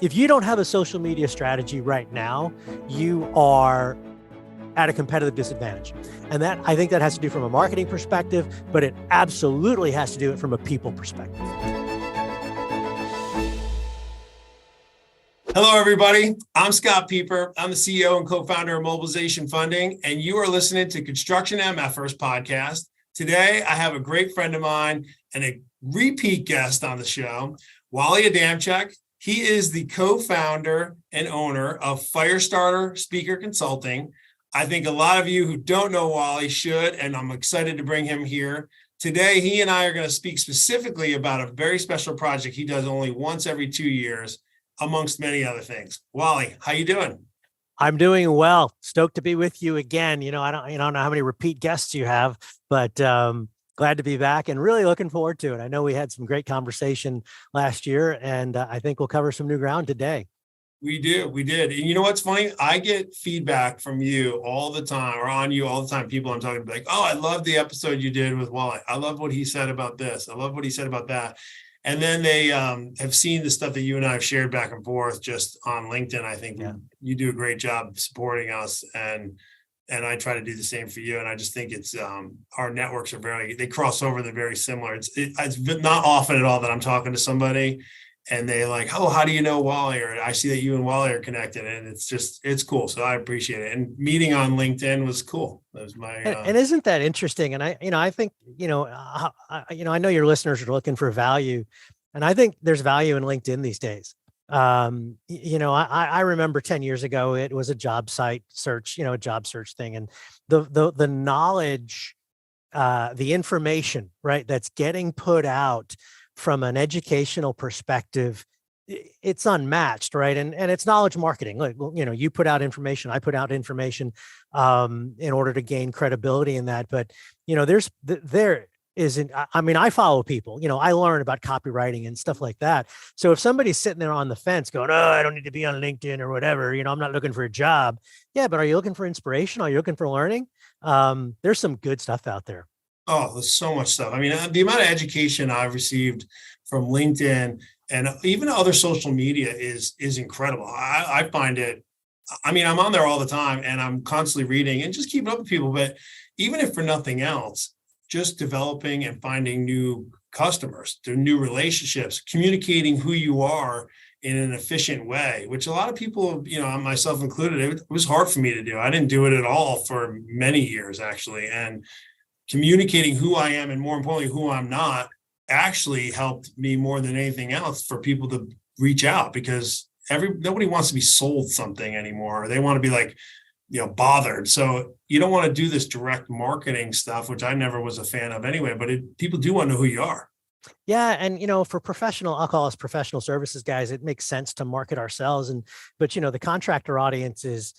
If you don't have a social media strategy right now, you are at a competitive disadvantage. And that, I think that has to do from a marketing perspective, but it absolutely has to do it from a people perspective. Hello, everybody. I'm Scott Pieper. I'm the CEO and co-founder of Mobilization Funding, and you are listening to Construction MF'ers podcast. Today, I have a great friend of mine and a repeat guest on the show, Wally Adamchik. He is the co-founder and owner of FireStarter Speaking and Consulting. I think a lot of you who don't know Wally should, and I'm excited to bring him here. Today, he and I are going to speak specifically about a very special project he does only once every 2 years, amongst many other things. Wally, how you doing? I'm doing well. Stoked to be with you again. I don't know how many repeat guests you have, but glad to be back and really looking forward to it. I know we had some great conversation last year, and I think we'll cover some new ground today. We did. And you know what's funny? I get feedback from you all the time, or on you all the time. People I'm talking to like, oh, I love the episode you did with Wally. I love what he said about this. I love what he said about that. And then they have seen the stuff that you and I have shared back and forth just on LinkedIn. I think you do a great job supporting us, and I try to do the same for you. And I just think it's our networks are they cross over. They're very similar. It's not often at all that I'm talking to somebody and they like, oh, how do you know Wally? Or I see that you and Wally are connected, and it's cool. So I appreciate it. And meeting on LinkedIn was cool. That was my and isn't that interesting? And I think I know your listeners are looking for value, and I think there's value in LinkedIn these days. I remember 10 years ago it was a job site search, a job search thing, and the knowledge, the information, right, that's getting put out from an educational perspective, it's unmatched, right? And it's knowledge marketing. Like, you put out information, I put out information in order to gain credibility in that. But, there isn't, I follow people, I learn about copywriting and stuff like that. So if somebody's sitting there on the fence going, oh, I don't need to be on LinkedIn or whatever, I'm not looking for a job. Yeah, but are you looking for inspiration? Are you looking for learning? There's some good stuff out there. Oh, there's so much stuff. The amount of education I've received from LinkedIn and even other social media is incredible. I find it, I'm on there all the time and I'm constantly reading and just keeping up with people. But even if for nothing else, just developing and finding new customers, new relationships, communicating who you are in an efficient way, which a lot of people, myself included, it was hard for me to do. I didn't do it at all for many years, actually. And communicating who I am and more importantly, who I'm not actually helped me more than anything else for people to reach out, because nobody wants to be sold something anymore. They want to be like, bothered. So you don't want to do this direct marketing stuff, which I never was a fan of anyway, but people do want to know who you are. Yeah. And, for I'll call us professional services guys, it makes sense to market ourselves. But the contractor audience is,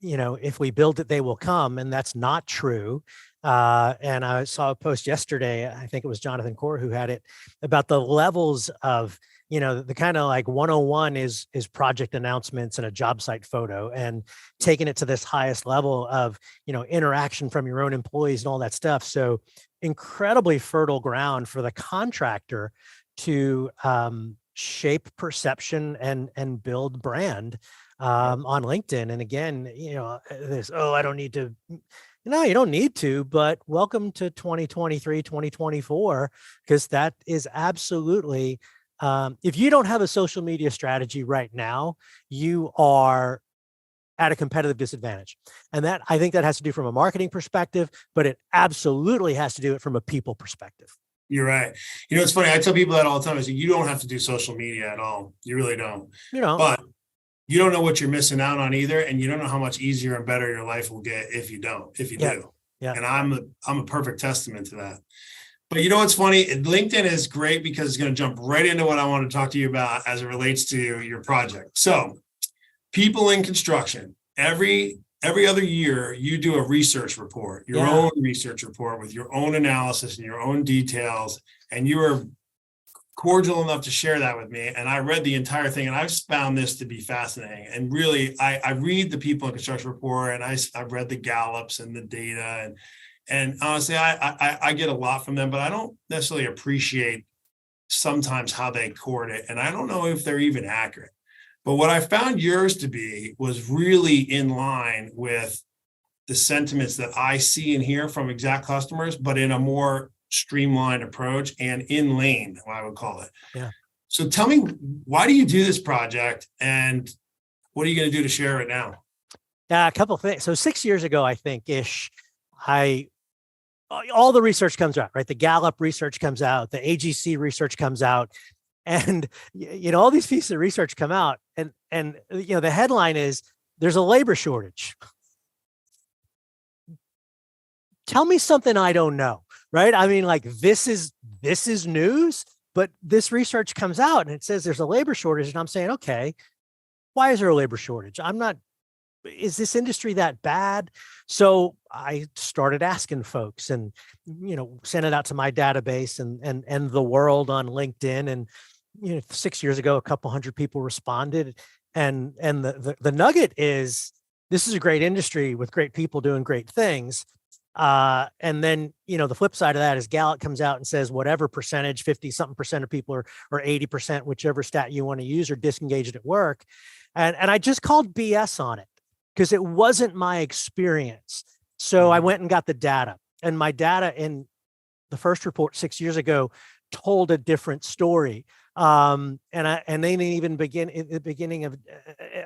if we build it, they will come. And that's not true. And I saw a post yesterday, I think it was Jonathan Core who had it, about the levels of, the kind of like 101 is project announcements and a job site photo, and taking it to this highest level of, interaction from your own employees and all that stuff. So incredibly fertile ground for the contractor to shape perception and build brand on LinkedIn. And again, I don't need to. No, you don't need to, but welcome to 2023, 2024, because that is absolutely, if you don't have a social media strategy right now, you are at a competitive disadvantage. And that, I think that has to do from a marketing perspective, but it absolutely has to do it from a people perspective. You're right. It's funny. I tell people that all the time. I say, you don't have to do social media at all. You really don't. But you don't know what you're missing out on either. And you don't know how much easier and better your life will get if you do. Yeah. And I'm a perfect testament to that. But what's funny? LinkedIn is great because it's going to jump right into what I want to talk to you about as it relates to your project. So people in construction, every other year, you do a research report, your own research report with your own analysis and your own details. And you are cordial enough to share that with me. And I read the entire thing, and I've found this to be fascinating. And really, I read the people in construction report, and I've read the Gallups and the data, and honestly, I get a lot from them, but I don't necessarily appreciate sometimes how they court it. And I don't know if they're even accurate. But what I found yours to be was really in line with the sentiments that I see and hear from exact customers, but in a more streamlined approach and in lane, I would call it. Yeah. So tell me, why do you do this project and what are you going to do to share it now? Yeah, a couple of things. So 6 years ago, I think ish, all the research comes out, right? The Gallup research comes out, the AGC research comes out, and all these pieces of research come out, and the headline is there's a labor shortage. Tell me something I don't know, right? I mean, like this is news, but this research comes out and it says there's a labor shortage, and I'm saying, okay, why is there a labor shortage? Is this industry that bad? So I started asking folks and, sent it out to my database and the world on LinkedIn. And, 6 years ago, a couple hundred people responded. And the nugget is, this is a great industry with great people doing great things. And then, the flip side of that is Gallup comes out and says, whatever percentage, 50 something percent of people or 80%, whichever stat you want to use, are disengaged at work. And I just called BS on it, because it wasn't my experience. So I went and got the data, and my data in the first report 6 years ago told a different story. And they didn't even begin at the beginning of,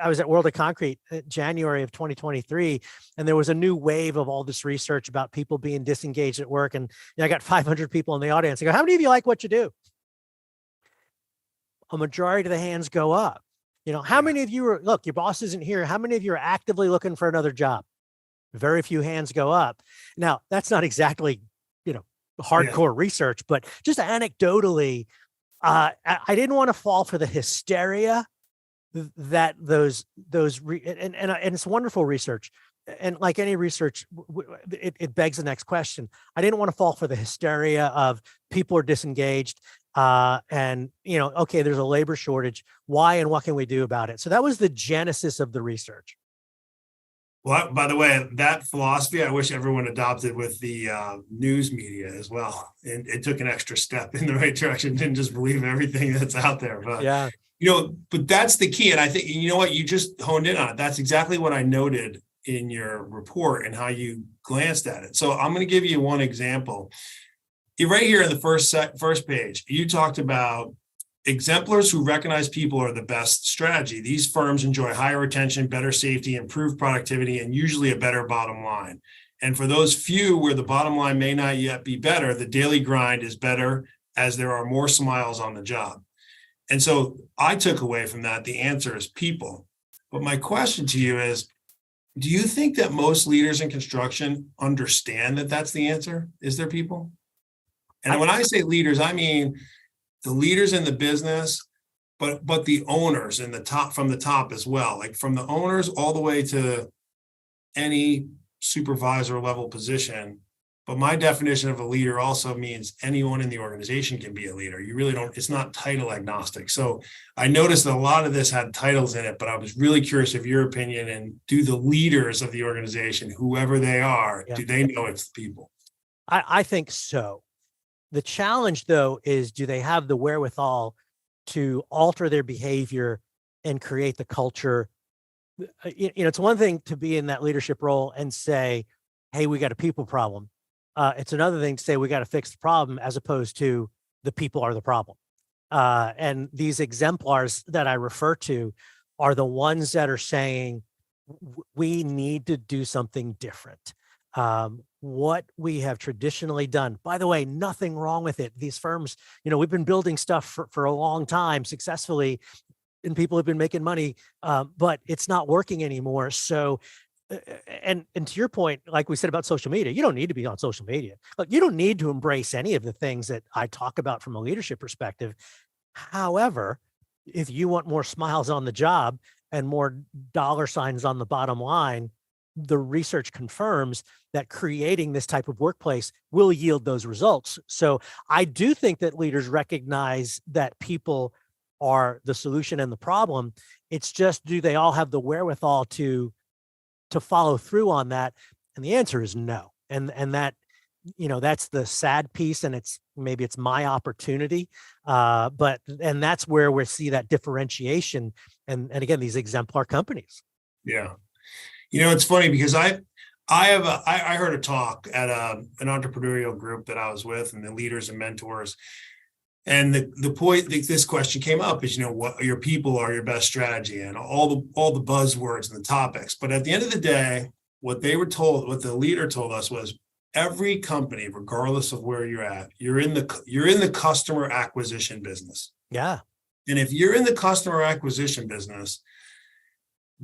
I was at World of Concrete January of 2023, and there was a new wave of all this research about people being disengaged at work. And I got 500 people in the audience. I go, how many of you like what you do? A majority of the hands go up. How many of you are, look, your boss isn't here. How many of you are actively looking for another job? Very few hands go up. Now, that's not exactly, hardcore research, but just anecdotally, I didn't want to fall for the hysteria that and it's wonderful research. And like any research, it begs the next question. I didn't want to fall for the hysteria of people are disengaged. Okay, there's a labor shortage. Why and what can we do about it? So that was the genesis of the research. Well, by the way, that philosophy, I wish everyone adopted with the news media as well. And it took an extra step in the right direction. Didn't just believe everything that's out there. But, yeah, but that's the key. And I think, what, you just honed in on it. That's exactly what I noted in your report and how you glanced at it. So I'm going to give you one example. Right here in the first page, you talked about exemplars who recognize people are the best strategy. These firms enjoy higher retention, better safety, improved productivity, and usually a better bottom line. And for those few where the bottom line may not yet be better, the daily grind is better as there are more smiles on the job. And so I took away from that, the answer is people. But my question to you is, do you think that most leaders in construction understand that that's the answer? Is there people? And when I say leaders, I mean the leaders in the business, but the owners in the top, from the top as well, like from the owners all the way to any supervisor level position. But my definition of a leader also means anyone in the organization can be a leader. You really don't, it's not title agnostic. So I noticed that a lot of this had titles in it, but I was really curious of your opinion. And do the leaders of the organization, whoever they are, do they know it's the people? I think so. The challenge, though, is do they have the wherewithal to alter their behavior and create the culture? It's one thing to be in that leadership role and say, hey, we got a people problem. It's another thing to say we got to fix the problem, as opposed to the people are the problem. And these exemplars that I refer to are the ones that are saying we need to do something different. What we have traditionally done, by the way, nothing wrong with it. These firms, we've been building stuff for a long time successfully, and people have been making money, but it's not working anymore. So, and to your point, like we said about social media, you don't need to be on social media. Look, you don't need to embrace any of the things that I talk about from a leadership perspective. However, if you want more smiles on the job and more dollar signs on the bottom line, the research confirms that creating this type of workplace will yield those results. So I do think that leaders recognize that people are the solution and the problem. It's just, do they all have the wherewithal to follow through on that? And the answer is no. And that that's the sad piece, and maybe it's my opportunity. And that's where we see that differentiation. And again, these exemplar companies. Yeah. It's funny because I heard a talk at an entrepreneurial group that I was with, and the leaders and mentors. And the point this question came up is, what your people are your best strategy, and all the buzzwords and the topics. But at the end of the day, what the leader told us was, every company, regardless of where you're at, you're in the customer acquisition business. Yeah. And if you're in the customer acquisition business,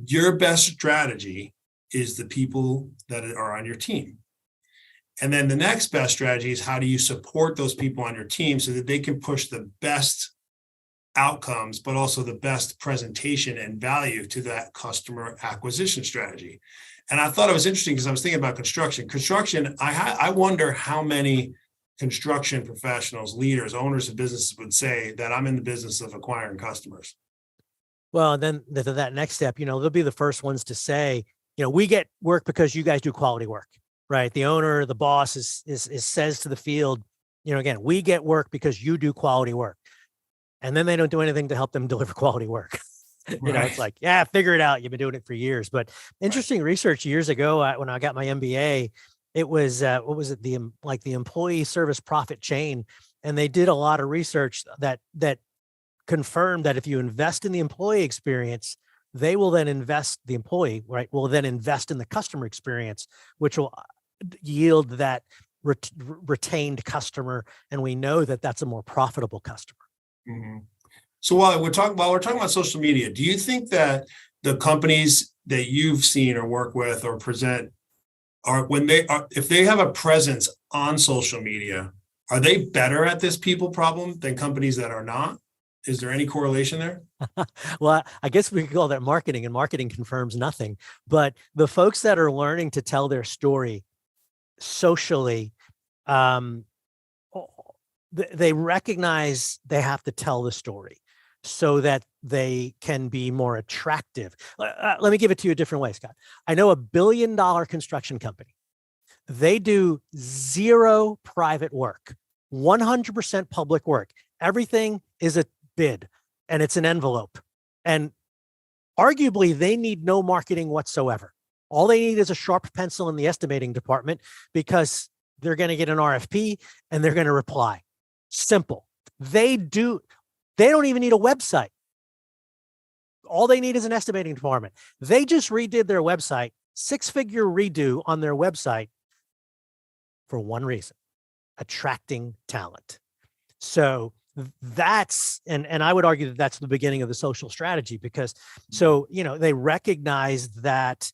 your best strategy is the people that are on your team. And then the next best strategy is, how do you support those people on your team so that they can push the best outcomes, but also the best presentation and value to that customer acquisition strategy. And I thought it was interesting because I was thinking about construction. I wonder how many construction professionals, leaders, owners of businesses would say that I'm in the business of acquiring customers. Well, and then that next step, they'll be the first ones to say, we get work because you guys do quality work, right? The owner, the boss says to the field, again, we get work because you do quality work. And then they don't do anything to help them deliver quality work. It's like, yeah, figure it out. You've been doing it for years. But interesting research years ago, when I got my MBA, it was, what was it? The employee service profit chain. And they did a lot of research that confirmed that if you invest in the employee experience, they will then invest, the employee, right, will then invest in the customer experience, which will yield that retained customer. And we know that that's a more profitable customer. Mm-hmm. So while we're talking about social media, do you think that the companies that you've seen or work with or present if they have a presence on social media, are they better at this people problem than companies that are not? Is there any correlation there? Well, I guess we could call that marketing, and marketing confirms nothing. But the folks that are learning to tell their story socially, they recognize they have to tell the story so that they can be more attractive. Let me give it to you a different way, Scott. I know $1 billion construction company. They do zero private work, 100% public work. Everything is a bid, and it's an envelope. And arguably, they need no marketing whatsoever. All they need is a sharp pencil in the estimating department, because they're going to get an RFP and they're going to reply. Simple. They don't even need a website. All they need is an estimating department. They just redid their website, 6-figure redo on their website, for one reason: attracting talent. So that's, and I would argue that that's the beginning of the social strategy, because they recognize that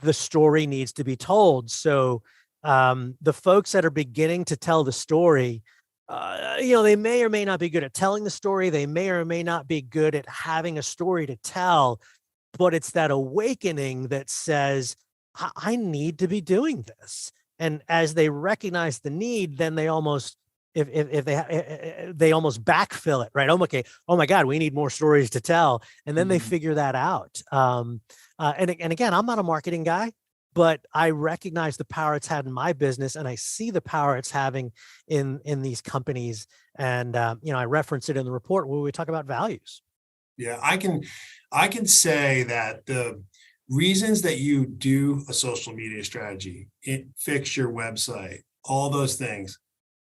the story needs to be told. So the folks that are beginning to tell the story, they may or may not be good at telling the story. They may or may not be good at having a story to tell, but it's that awakening that says, I need to be doing this. And as they recognize the need, then they almost, they almost backfill it, right? Okay. Oh my God, we need more stories to tell. And then they figure that out. And again, I'm not a marketing guy, but I recognize the power it's had in my business, and I see the power it's having in these companies. And I reference it in the report where we talk about values. Yeah, I can say that the reasons that you do a social media strategy, fix your website, all those things,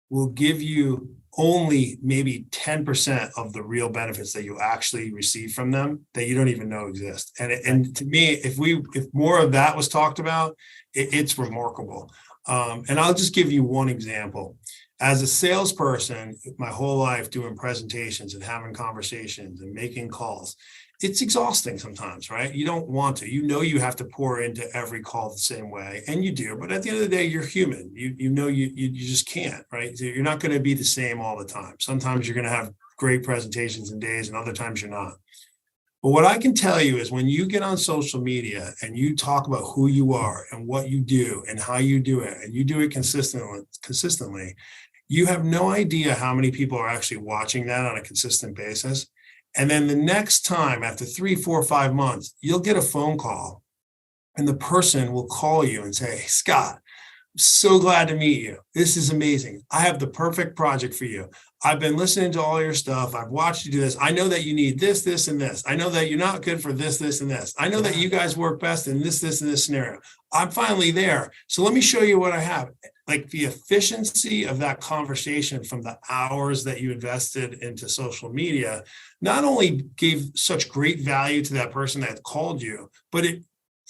will give you only maybe 10% of the real benefits that you actually receive from them that you don't even know exist. And to me, if more of that was talked about, it's remarkable. And I'll just give you one example. As a salesperson, my whole life doing presentations and having conversations and making calls, it's exhausting sometimes, right? You don't want to. You have to pour into every call the same way, and you do. But at the end of the day, you're human. You just can't, right? So you're not going to be the same all the time. Sometimes you're going to have great presentations and days, and other times you're not. But what I can tell you is, when you get on social media and you talk about who you are and what you do and how you do it, and you do it consistently, you have no idea how many people are actually watching that on a consistent basis. And then the next time, after 3, 4, 5 months, you'll get a phone call, and the person will call you and say, "Hey, Scott, So glad to meet you. This is amazing. I have the perfect project for you. I've been listening to all your stuff. I've watched you do this. I know that you need this, this, and this. I know that you're not good for this, this, and this. I know that you guys work best in this, this, and this scenario. I'm finally there. So let me show you what I have. Like the efficiency of that conversation from the hours that you invested into social media not only gave such great value to that person that called you, but it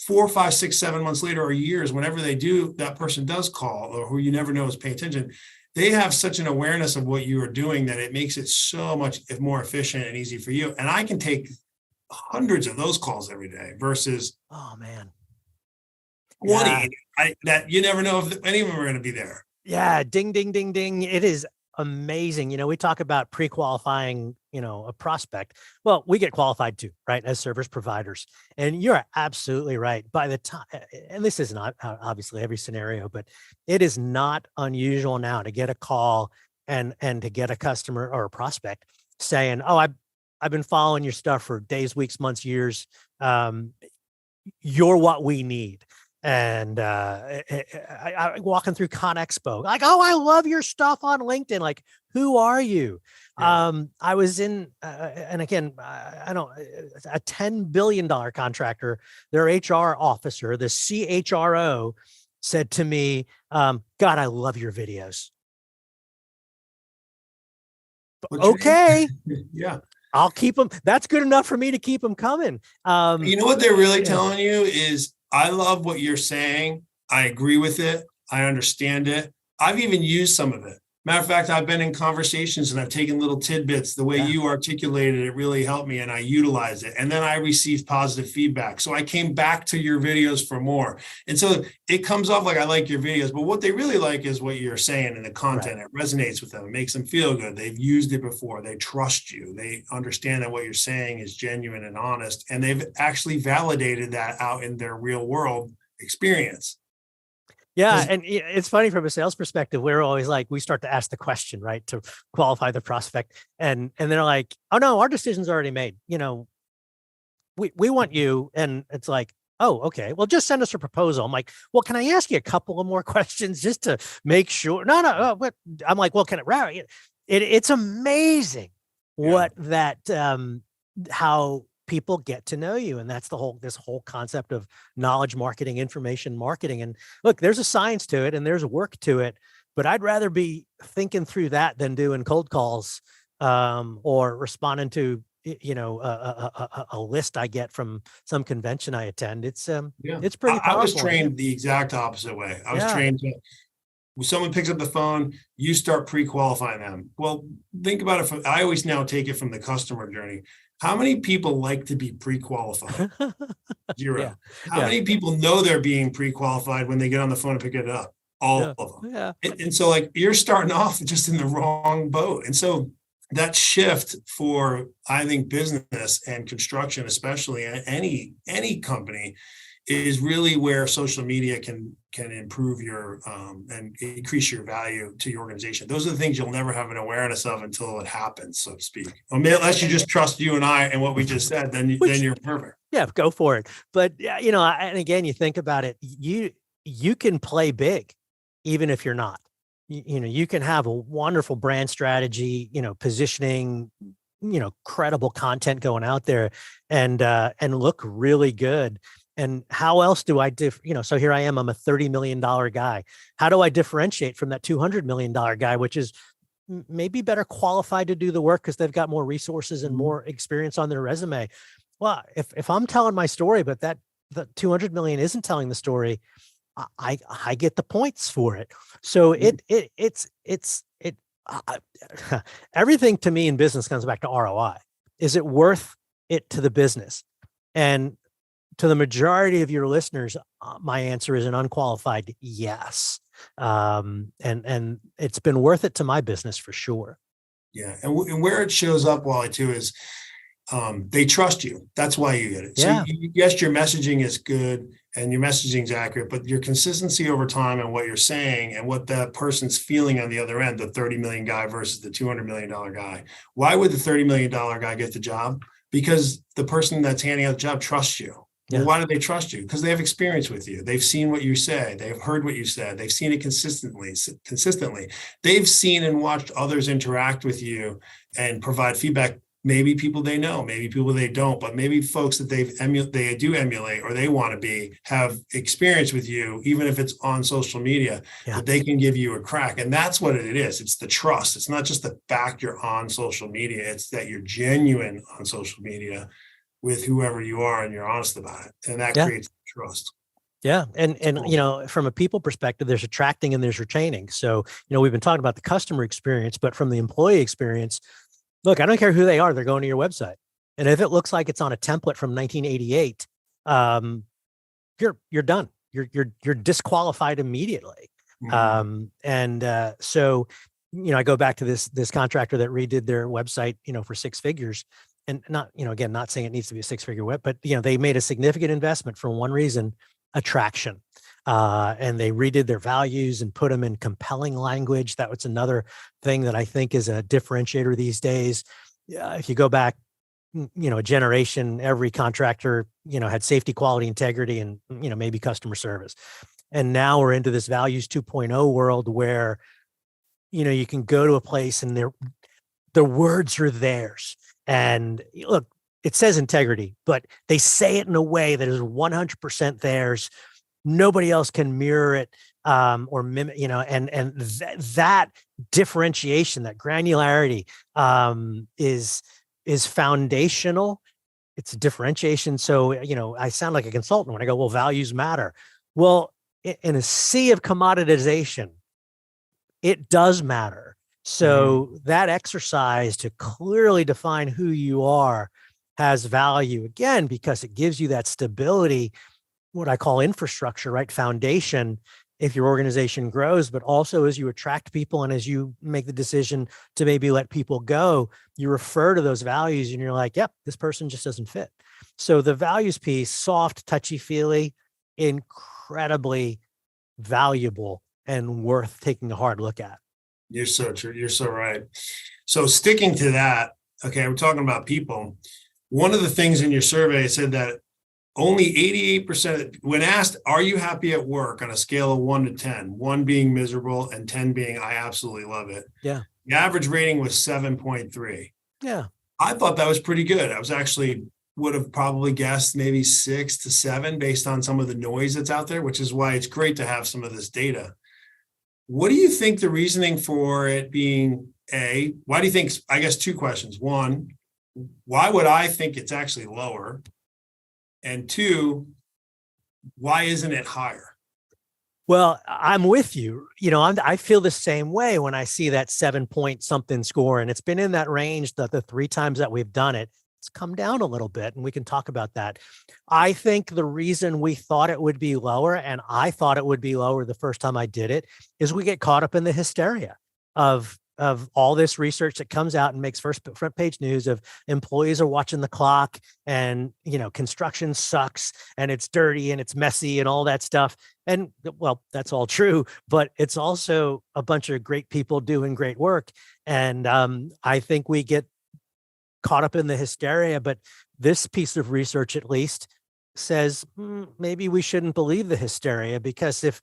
4, 5, 6, 7 months later or years, whenever they do, that person does call or who you never know is paying attention. They have such an awareness of what you are doing that it makes it so much more efficient and easy for you. And I can take hundreds of those calls every day versus, oh man, 20 that you never know if any of them are going to be there. Yeah. Ding, ding, ding, ding. It is amazing. We talk about pre-qualifying, a prospect. Well, we get qualified too, right? As service providers. And you're absolutely right. By the time, and this is not obviously every scenario, but it is not unusual now to get a call and to get a customer or a prospect saying, oh, I've been following your stuff for days, weeks, months, years. You're what we need. And I walking through Con Expo, like, oh, I love your stuff on LinkedIn. Like, who are you? Yeah. I was in, and again, I don't, a $10 billion contractor, their HR officer, the CHRO said to me, God, I love your videos. Okay. Yeah. I'll keep them. That's good enough for me to keep them coming. You know what they're really telling you is, I love what you're saying. I agree with it. I understand it. I've even used some of it. Matter of fact, I've been in conversations and I've taken little tidbits. The way you articulated it really helped me and I utilized it. And then I received positive feedback. So I came back to your videos for more. And so it comes off like I like your videos, but what they really like is what you're saying and the content. Right. It resonates with them. It makes them feel good. They've used it before. They trust you. They understand that what you're saying is genuine and honest. And they've actually validated that out in their real world experience. Yeah. And it's funny from a sales perspective, we're always like, we start to ask the question, right, to qualify the prospect. And they're like, oh no, our decision's already made. We want you. And it's like, oh, okay, well, just send us a proposal. I'm like, well, can I ask you a couple of more questions just to make sure? No. But I'm like, well, can it's amazing what that, how people get to know you. And that's this whole concept of knowledge marketing, information marketing. And look, there's a science to it and there's work to it, but I'd rather be thinking through that than doing cold calls, or responding to, a list I get from some convention I attend. It's pretty powerful. I was trained the exact opposite way. I was trained to, when someone picks up the phone, you start pre-qualifying them. Well, think about it. I always now take it from the customer journey. How many people like to be pre-qualified? Zero. How many people know they're being pre-qualified when they get on the phone and pick it up? All of them. Yeah. And so like you're starting off just in the wrong boat. And so that shift for, I think, business and construction, especially any company, is really where social media can improve your and increase your value to your organization. Those are the things you'll never have an awareness of until it happens, so to speak. Unless you just trust you and I and what we just said, then you're perfect. Yeah, go for it. But and again, you think about it, you can play big, even if you're not. You can have a wonderful brand strategy, positioning, credible content going out there, and look really good. And how else do I so here I'm a $30 million guy. How do I differentiate from that $200 million guy, which is maybe better qualified to do the work because they've got more resources and more experience on their resume? Well, if I'm telling my story, but the 200 million isn't telling the story, I get the points for it. So everything to me in business comes back to ROI. Is it worth it to the business? And to the majority of your listeners, my answer is an unqualified yes. And it's been worth it to my business for sure. Yeah. And where it shows up, Wally, too, is they trust you. That's why you get it. Yeah. So yes, your messaging is good and your messaging is accurate, but your consistency over time and what you're saying and what that person's feeling on the other end, the 30 million guy versus the $200 million guy. Why would the $30 million guy get the job? Because the person that's handing out the job trusts you. Well, Yeah. why do they trust you? Because they have experience with you. They've seen what you say. They've heard what you said. They've seen it consistently. They've seen and watched others interact with you and provide feedback. Maybe people they know, maybe people they don't, but maybe folks that they do emulate or they want to be have experience with you, even if it's on social media, Yeah. that they can give you a crack. And that's what it is. It's the trust. It's not just the fact you're on social media. It's that you're genuine on social media with whoever you are and you're honest about it. And that Yeah. creates trust. Yeah. And Cool. you know, from a people perspective, there's attracting and there's retaining. So, you know, we've been talking about the customer experience, but from the employee experience, look, I don't care who they are, they're going to your website. And if it looks like it's on a template from 1988, you're done. You're disqualified immediately. So, you know, I go back to this contractor that redid their website, you know, for six figures. And not, you know, again, not saying it needs to be a six-figure web, but you know, they made a significant investment for one reason: attraction. And they redid their values and put them in compelling language. That was another thing that I think is a differentiator these days. If you go back, you know, a generation, every contractor, you know, had safety, quality, integrity, and, you know, maybe customer service. And now we're into this values 2.0 world where, you know, you can go to a place and the words are theirs. And look, it says integrity, but they say it in a way that is 100% theirs. Nobody else can mirror it or mimic, you know, and that differentiation, that granularity is foundational. It's a differentiation. So, you know, I sound like a consultant when I go, well, values matter. Well, in a sea of commoditization, it does matter. So that exercise to clearly define who you are has value, again, because it gives you that stability, what I call infrastructure, right? Foundation, if your organization grows, but also as you attract people and as you make the decision to maybe let people go, you refer to those values and you're like, yep, this person just doesn't fit. So the values piece, soft, touchy-feely, incredibly valuable and worth taking a hard look at. You're so true. You're so right. So sticking to that, okay, we're talking about people. One of the things in your survey said that only 88%, when asked, are you happy at work on a scale of 1 to 10, 1 being miserable and 10 being I absolutely love it. Yeah. The average rating was 7.3. Yeah. I thought that was pretty good. I was actually would have probably guessed maybe 6 to 7 based on some of the noise that's out there, which is why it's great to have some of this data. What do you think the reasoning for it being why do you think, I guess 2 questions. 1, why would I think it's actually lower? And 2, why isn't it higher? Well, I'm with you. You know, I feel the same way when I see that 7 point something score, and it's been in that range the 3 times that we've done it. It's come down a little bit, and we can talk about that. I think the reason we thought it would be lower, and I thought it would be lower the first time I did it, is we get caught up in the hysteria of all this research that comes out and makes front page news of employees are watching the clock and, you know, construction sucks and it's dirty and it's messy and all that stuff. And well, that's all true, but it's also a bunch of great people doing great work. And I think we get caught up in the hysteria, but this piece of research at least says maybe we shouldn't believe the hysteria, because if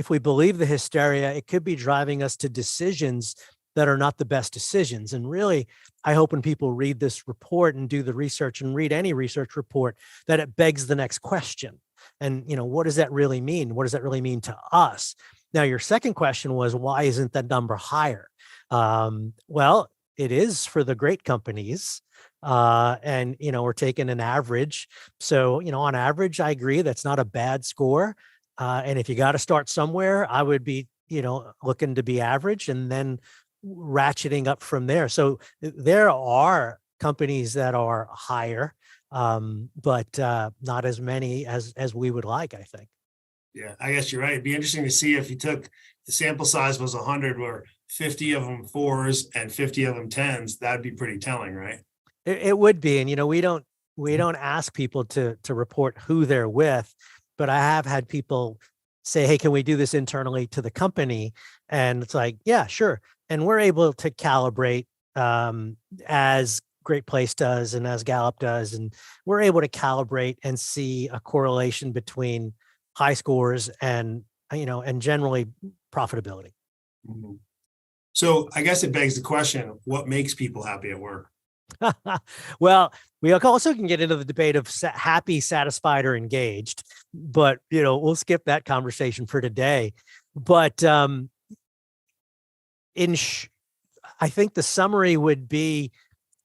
we believe the hysteria, it could be driving us to decisions that are not the best decisions. And really, I hope when people read this report and do the research and read any research report, that it begs the next question. And, you know, what does that really mean? What does that really mean to us? Now, your second question was, why isn't that number higher? Well, it is for the great companies. And, you know, we're taking an average. So, you know, on average, I agree, that's not a bad score. And if you got to start somewhere, I would be, you know, looking to be average and then ratcheting up from there. So there are companies that are higher, but not as many as we would like, I think. Yeah, I guess you're right. It'd be interesting to see if you took the sample size was 100, where 50 of them 4s and 50 of them 10s. That'd be pretty telling, right? It would be. And, you know, we don't ask people to report who they're with, but I have had people say, hey, can we do this internally to the company? And it's like, yeah, sure. And we're able to calibrate as Great Place does and as Gallup does. And we're able to calibrate and see a correlation between high scores and, and generally profitability. Mhm. So I guess it begs the question, what makes people happy at work? Well, we also can get into the debate of happy, satisfied, or engaged, but we'll skip that conversation for today. But I think the summary would be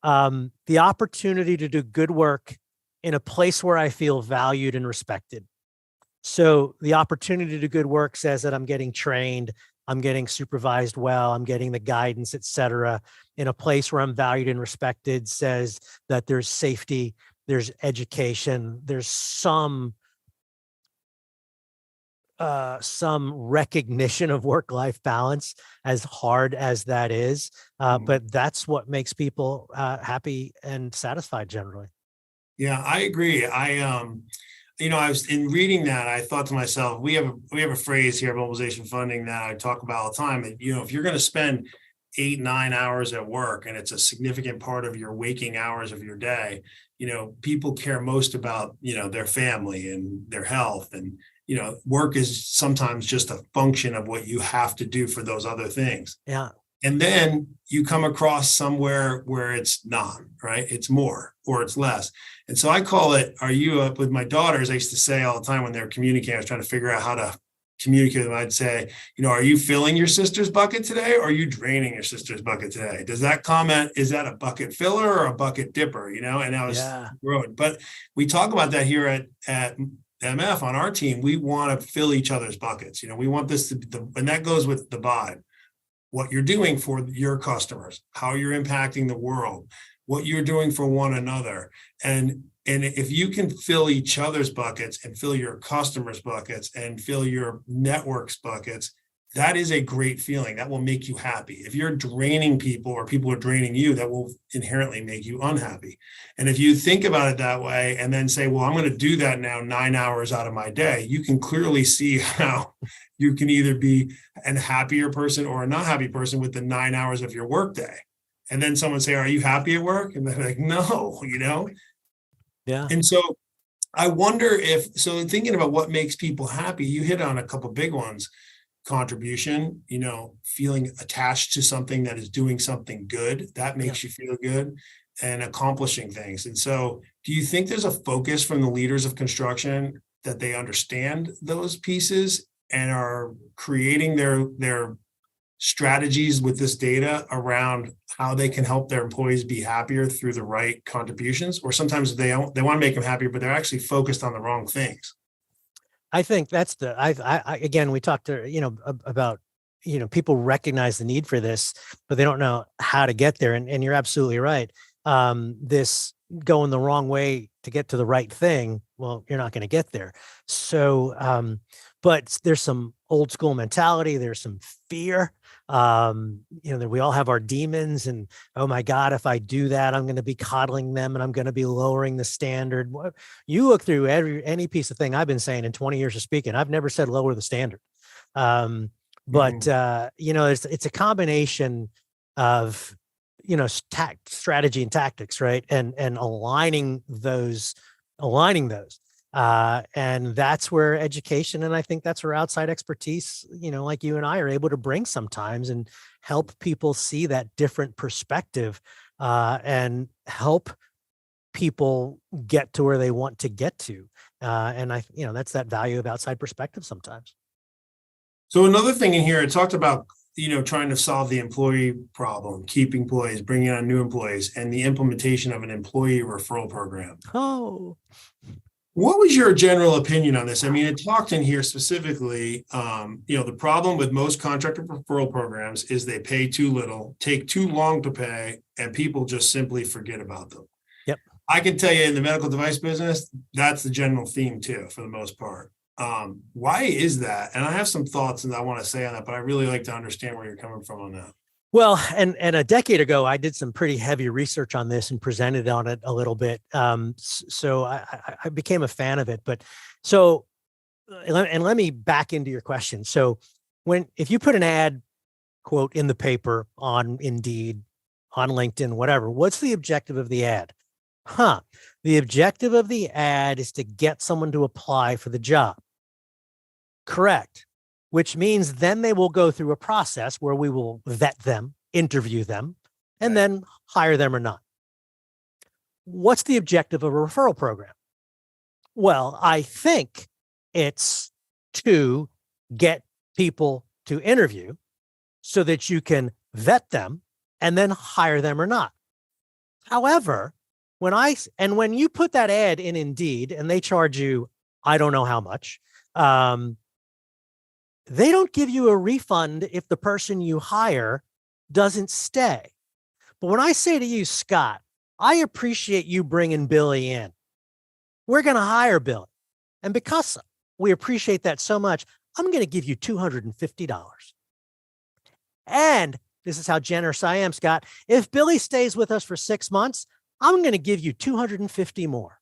the opportunity to do good work in a place where I feel valued and respected. So the opportunity to do good work says that I'm getting trained, I'm getting supervised well, I'm getting the guidance, et cetera, in a place where I'm valued and respected, says that there's safety, there's education, there's some recognition of work-life balance, as hard as that is. But that's what makes people happy and satisfied generally. Yeah, I agree. I was in reading that, I thought to myself, we have a phrase here at Mobilization Funding that I talk about all the time. And, if you're going to spend 8-9 hours at work and it's a significant part of your waking hours of your day, people care most about, their family and their health. And, work is sometimes just a function of what you have to do for those other things. Yeah. And then you come across somewhere where it's not, right? It's more or it's less. And so I call it, are you up with my daughters? I used to say all the time when they were communicating, I was trying to figure out how to communicate with them. I'd say, are you filling your sister's bucket today? Or are you draining your sister's bucket today? Does that comment, is that a bucket filler or a bucket dipper? And I was growing. But we talk about that here at MF on our team. We want to fill each other's buckets. We want this to be and that goes with the vibe. What you're doing for your customers, how you're impacting the world, what you're doing for one another. And if you can fill each other's buckets and fill your customers' buckets and fill your network's buckets, that is a great feeling. That will make you happy. If you're draining people or people are draining you, that will inherently make you unhappy. And if you think about it that way and then say, well, I'm going to do that now 9 hours out of my day, you can clearly see how you can either be a happier person or a not happy person with the 9 hours of your workday. And then someone say, are you happy at work? And they're like, no, Yeah. And so I wonder so thinking about what makes people happy, you hit on a couple of big ones. Contribution, feeling attached to something that is doing something good, that makes you feel good, and accomplishing things. And so do you think there's a focus from the leaders of construction that they understand those pieces and are creating their strategies with this data around how they can help their employees be happier through the right contributions? Or sometimes they want to make them happier, but they're actually focused on the wrong things. I think that's again, we talked to, about, people recognize the need for this, but they don't know how to get there. And you're absolutely right. This going the wrong way to get to the right thing, well, you're not going to get there. So, but there's some old school mentality. There's some fear. That we all have our demons and, oh my God, if I do that, I'm going to be coddling them and I'm going to be lowering the standard. You look through any piece of thing I've been saying in 20 years of speaking, I've never said lower the standard. But it's a combination of, strategy and tactics, right. And aligning those. And that's where education, and I think that's where outside expertise, like you and I are able to bring sometimes and help people see that different perspective, and help people get to where they want to get to. And that's that value of outside perspective sometimes. So another thing in here, it talked about, trying to solve the employee problem, keep employees, bringing on new employees, and the implementation of an employee referral program. Oh, what was your general opinion on this? I mean, it talked in here specifically, the problem with most contractor referral programs is they pay too little, take too long to pay, and people just simply forget about them. Yep. I can tell you in the medical device business, that's the general theme too, for the most part. Why is that? And I have some thoughts and I want to say on that, but I really like to understand where you're coming from on that. Well, and a decade ago, I did some pretty heavy research on this and presented on it a little bit. So I became a fan of it. But so, and let me back into your question. So if you put an ad quote in the paper on Indeed, on LinkedIn, whatever. What's the objective of the ad? The objective of the ad is to get someone to apply for the job. Correct. Which means then they will go through a process where we will vet them, interview them, and then hire them or not. What's the objective of a referral program? Well, I think it's to get people to interview so that you can vet them and then hire them or not. However, when you put that ad in Indeed and they charge you, I don't know how much, they don't give you a refund if the person you hire doesn't stay. But when I say to you, Scott, I appreciate you bringing Billy in. We're going to hire Billy. And because we appreciate that so much, I'm going to give you $250. And this is how generous I am, Scott. If Billy stays with us for 6 months, I'm going to give you 250 more.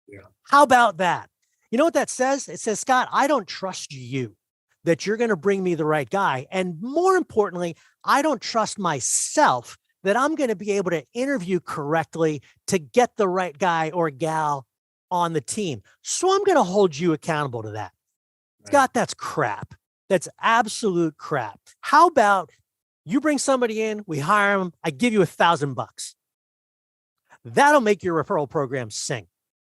Yeah. How about that? You know what that says? It says, Scott, I don't trust you that you're going to bring me the right guy. And more importantly, I don't trust myself that I'm going to be able to interview correctly to get the right guy or gal on the team. So I'm going to hold you accountable to that. Right. Scott, that's crap. That's absolute crap. How about you bring somebody in, we hire them, I give you $1,000. That'll make your referral program sing.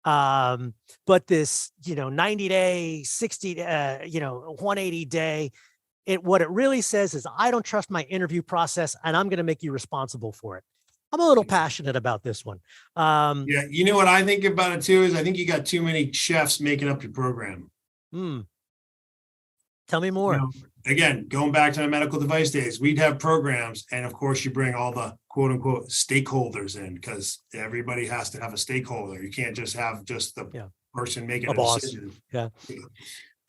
But this, 90-day, 60, 180-day, what it really says is I don't trust my interview process and I'm going to make you responsible for it. I'm a little passionate about this one. Yeah. You know what I think about it too, is I think you got too many chefs making up your program. Tell me more. Again, going back to my medical device days, we'd have programs. And of course you bring all the quote unquote stakeholders in, because everybody has to have a stakeholder. You can't just have just the person making a decision. Yeah.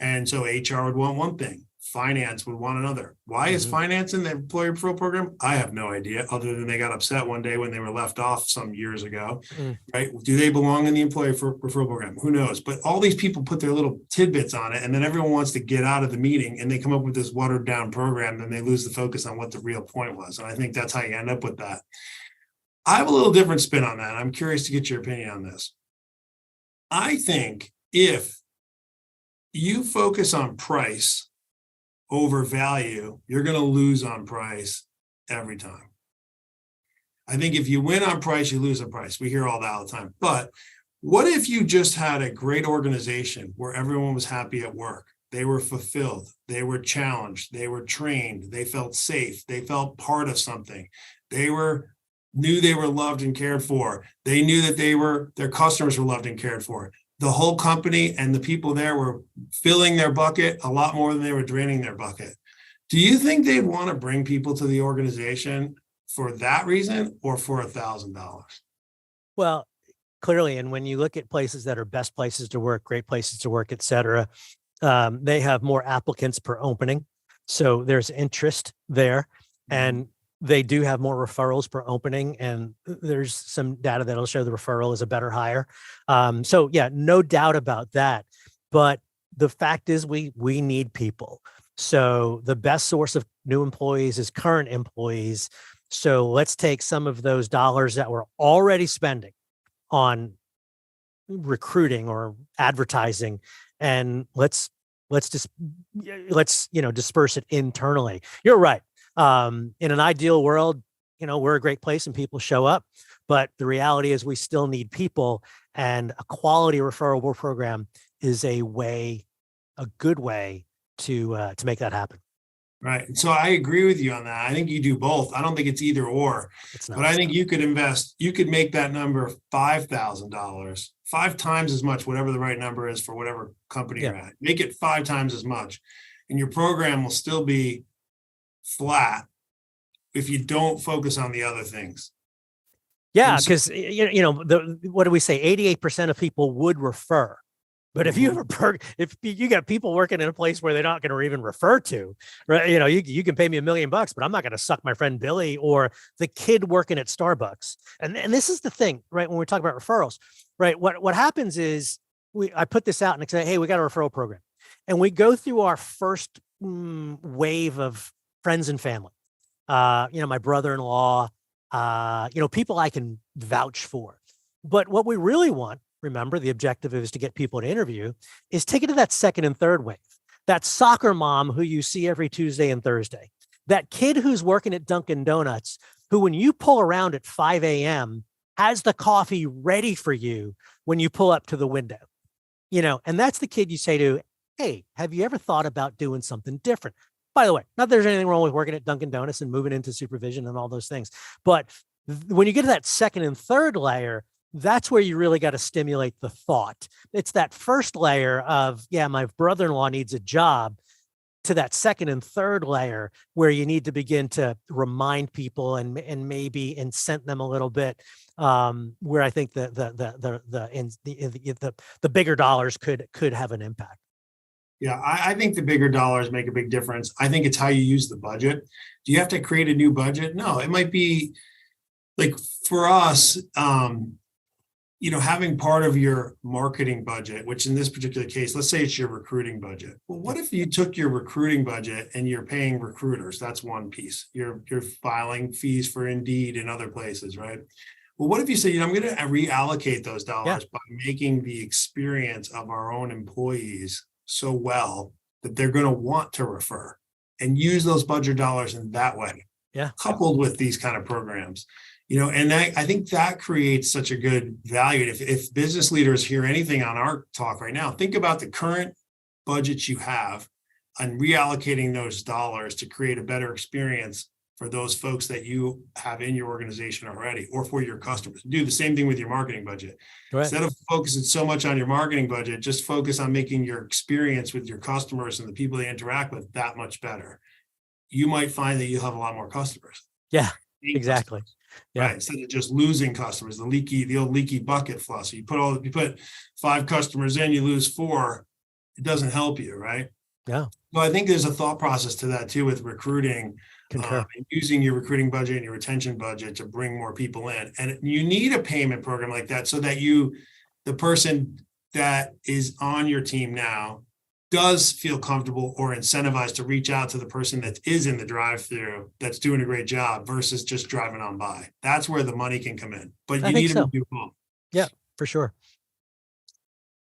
And so HR would want one thing. Finance would want another. Why is finance in the employee referral program? I have no idea, other than they got upset one day when they were left off some years ago, right? Do they belong in the employee referral program? Who knows? But all these people put their little tidbits on it, and then everyone wants to get out of the meeting, and they come up with this watered down program, and they lose the focus on what the real point was. And I think that's how you end up with that. I have a little different spin on that. I'm curious to get your opinion on this. I think if you focus on price over value, you're going to lose on price every time. I think if you win on price, you lose on price. We hear all that all the time. But what if you just had a great organization where everyone was happy at work? They were fulfilled. They were challenged. They were trained. They felt safe. They felt part of something. They knew they were loved and cared for. They knew that their customers were loved and cared for. The whole company and the people there were filling their bucket a lot more than they were draining their bucket. Do you think they'd want to bring people to the organization for that reason or for $1,000? Well, clearly. And when you look at places that are best places to work, great places to work, et cetera, they have more applicants per opening. So there's interest there. And they do have more referrals per opening, and there's some data that'll show the referral is a better hire. So yeah, no doubt about that. But the fact is we need people. So the best source of new employees is current employees. So let's take some of those dollars that we're already spending on recruiting or advertising, and let's disperse it internally. You're right. In an ideal world, we're a great place and people show up, but the reality is we still need people, and a quality referral program is a good way to make that happen. Right. So I agree with you on that. I think you do both. I don't think it's either or, but I think you could make that number $5,000, 5 times as much, whatever the right number is for whatever company you're at. Make it 5 times as much, and your program will still be flat if you don't focus on the other things. Yeah, because what do we say? 88% of people would refer. But if you got people working in a place where they're not going to even refer to, right? You can pay me $1 million, but I'm not going to suck my friend Billy or the kid working at Starbucks. And this is the thing, right? When we talk about referrals, right? What happens is I put this out and I say, hey, we got a referral program, and we go through our first wave of friends and family. My brother-in-law people I can vouch for. But what we really want, remember, the objective is to get people to interview, is take it to that second and third wave. That soccer mom who you see every Tuesday and Thursday, that kid who's working at Dunkin' Donuts, who when you pull around at 5 a.m. has the coffee ready for you when you pull up to the window, and that's the kid you say to, hey, have you ever thought about doing something different? By the way, not that there's anything wrong with working at Dunkin' Donuts and moving into supervision and all those things. But when you get to that second and third layer, that's where you really got to stimulate the thought. It's that first layer of, yeah, my brother-in-law needs a job, to that second and third layer where you need to begin to remind people and maybe incent them a little bit. Where I think the bigger dollars could have an impact. Yeah, I think the bigger dollars make a big difference. I think it's how you use the budget. Do you have to create a new budget? No, it might be like for us, having part of your marketing budget, which in this particular case, let's say it's your recruiting budget. Well, what if you took your recruiting budget and you're paying recruiters? That's one piece. You're filing fees for Indeed and other places, right? Well, what if you say, I'm going to reallocate those dollars by making the experience of our own employees so well that they're going to want to refer, and use those budget dollars in that way, coupled with these kind of programs, and I think that creates such a good value. If business leaders hear anything on our talk right now, think about the current budgets you have and reallocating those dollars to create a better experience for those folks that you have in your organization already, or for your customers. Do the same thing with your marketing budget. Right. Instead of focusing so much on your marketing budget, just focus on making your experience with your customers and the people they interact with that much better. You might find that you'll have a lot more customers. Yeah, exactly. Customers, right. Instead of just losing customers, the old leaky bucket floss. So you put 5 customers in, you lose 4. It doesn't help you, right? Yeah. So I think there's a thought process to that too with recruiting. Using your recruiting budget and your retention budget to bring more people in. And you need a payment program like that so that the person that is on your team now does feel comfortable or incentivized to reach out to the person that is in the drive-through that's doing a great job versus just driving on by. That's where the money can come in. But you need to do both. Yeah, for sure.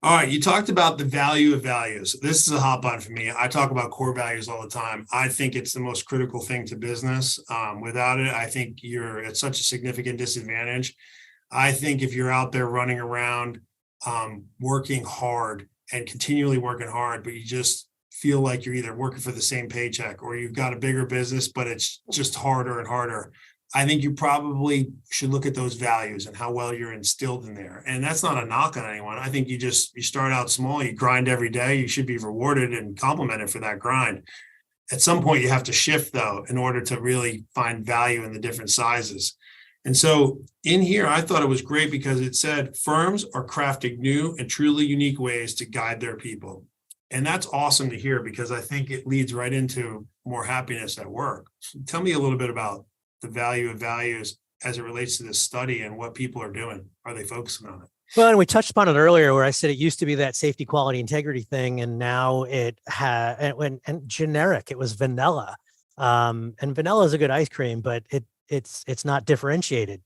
All right, you talked about the value of values. This is a hot button for me. I talk about core values all the time. I think it's the most critical thing to business. Without it, I think you're at such a significant disadvantage. I think if you're out there running around, working hard and continually working hard, but you just feel like you're either working for the same paycheck or you've got a bigger business, but it's just harder and harder, I think you probably should look at those values and how well you're instilled in there. And that's not a knock on anyone. I think you start out small, you grind every day, you should be rewarded and complimented for that grind. At some point you have to shift though, in order to really find value in the different sizes. And so in here, I thought it was great because it said firms are crafting new and truly unique ways to guide their people. And that's awesome to hear because I think it leads right into more happiness at work. So tell me a little bit about the value of values as it relates to this study and what people are doing. Are they focusing on it? Well, and we touched upon it earlier where I said it used to be that safety, quality, integrity thing. And now it and generic, it was vanilla. And vanilla is a good ice cream, but it's not differentiated.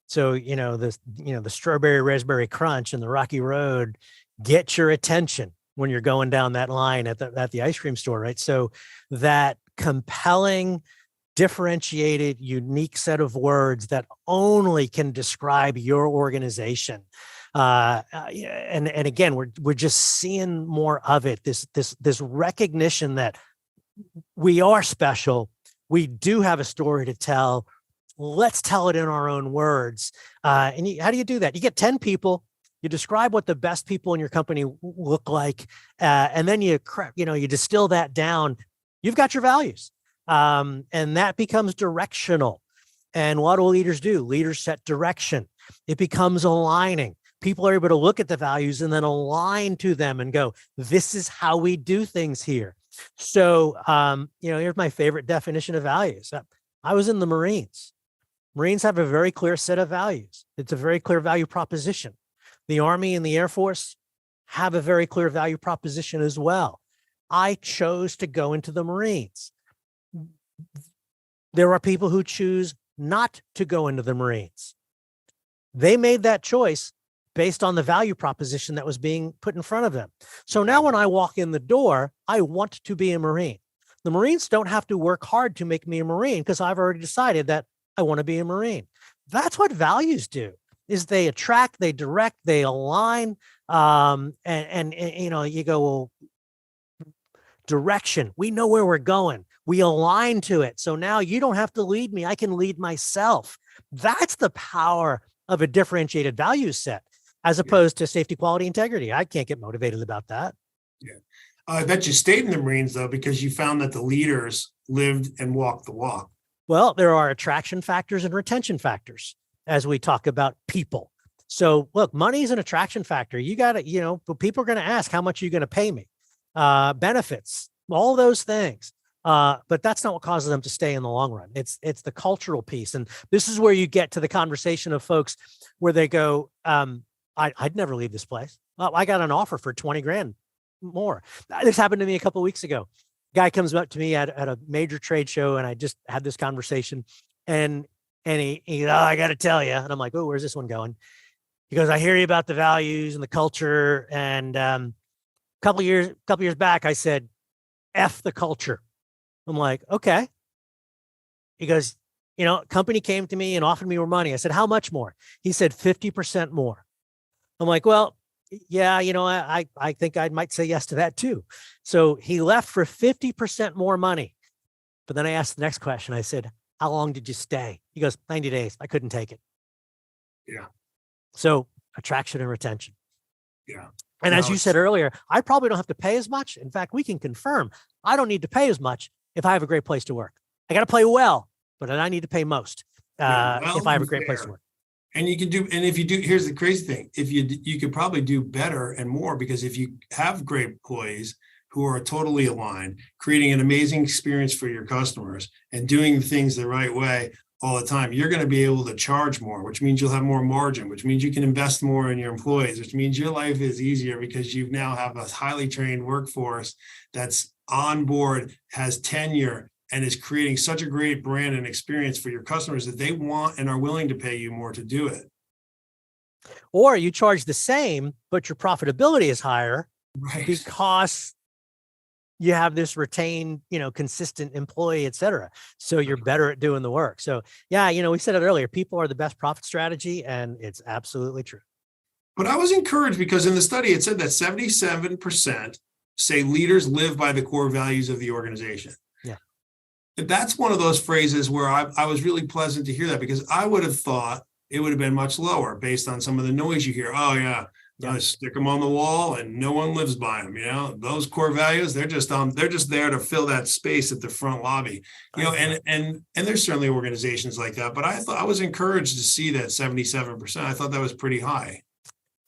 So, the strawberry raspberry crunch and the rocky road get your attention when you're going down that line at the ice cream store, right? So that compelling, differentiated, unique set of words that only can describe your organization. And again, we're just seeing more of it. This recognition that we are special. We do have a story to tell. Let's tell it in our own words. How do you do that? You get 10 people. You describe what the best people in your company look like, and then you distill that down. You've got your values. And that becomes directional. And what do leaders do? Leaders set direction. It becomes aligning. People are able to look at the values and then align to them and go, this is how we do things here. So, here's my favorite definition of values. I was in the Marines. Marines have a very clear set of values. It's a very clear value proposition. The Army and the Air Force have a very clear value proposition as well. I chose to go into the Marines. There are people who choose not to go into the Marines. They made that choice based on the value proposition that was being put in front of them. So now when I walk in the door, I want to be a Marine. The Marines don't have to work hard to make me a Marine because I've already decided that I want to be a Marine. That's what values do, is they attract, they direct, they align. And you know, you go, well, direction, we know where we're going. We align to it. So now you don't have to lead me. I can lead myself. That's the power of a differentiated value set, as opposed to safety, quality, integrity. I can't get motivated about that. Yeah. I bet you stayed in the Marines though, because you found that the leaders lived and walked the walk. Well, there are attraction factors and retention factors as we talk about people. So look, money is an attraction factor. You got to, you know, but people are going to ask, how much are you going to pay me? Benefits, all those things. But that's not what causes them to stay in the long run. It's the cultural piece. And this is where you get to the conversation of folks where they go, I'd never leave this place. Well, I got an offer for 20 grand more. This happened to me a couple of weeks ago. Guy comes up to me at a major trade show, and I just had this conversation, and he oh, I got to tell you. And I'm like, oh, where's this one going? He goes, I hear you about the values and the culture. And a couple years back, I said, F the culture. I'm like, okay. He goes, you know, company came to me and offered me more money. I said, how much more? He said 50% more. I'm like, well, yeah, you know, I think I might say yes to that too. So he left for 50% more money. But then I asked the next question. I said, how long did you stay? He goes, 90 days. I couldn't take it. Yeah. So attraction and retention. Yeah. And as you said earlier, I probably don't have to pay as much. In fact, we can confirm I don't need to pay as much if I have a great place to work. I got to play well, but I need to pay most if I have a great place to work. And you can do, and if you do, here's the crazy thing. If you could probably do better and more, because if you have great employees who are totally aligned, creating an amazing experience for your customers and doing things the right way all the time, you're going to be able to charge more, which means you'll have more margin, which means you can invest more in your employees, which means your life is easier because you now have a highly trained workforce that's on board, has tenure, and is creating such a great brand and experience for your customers that they want and are willing to pay you more to do it. Or you charge the same, but your profitability is higher, right? Because you have this retained, you know, consistent employee, et cetera. So you're better at doing the work. So yeah, you know, we said it earlier, people are the best profit strategy, and it's absolutely true. But I was encouraged because in the study, it said that 77% say leaders live by the core values of the organization. Yeah. That's one of those phrases where I was really pleasant to hear that, because I would have thought it would have been much lower based on some of the noise you hear. Oh yeah, stick them on the wall and no one lives by them. You know, those core values, they're just there to fill that space at the front lobby. You know, and there's certainly organizations like that, but I was encouraged to see that 77%. I thought that was pretty high.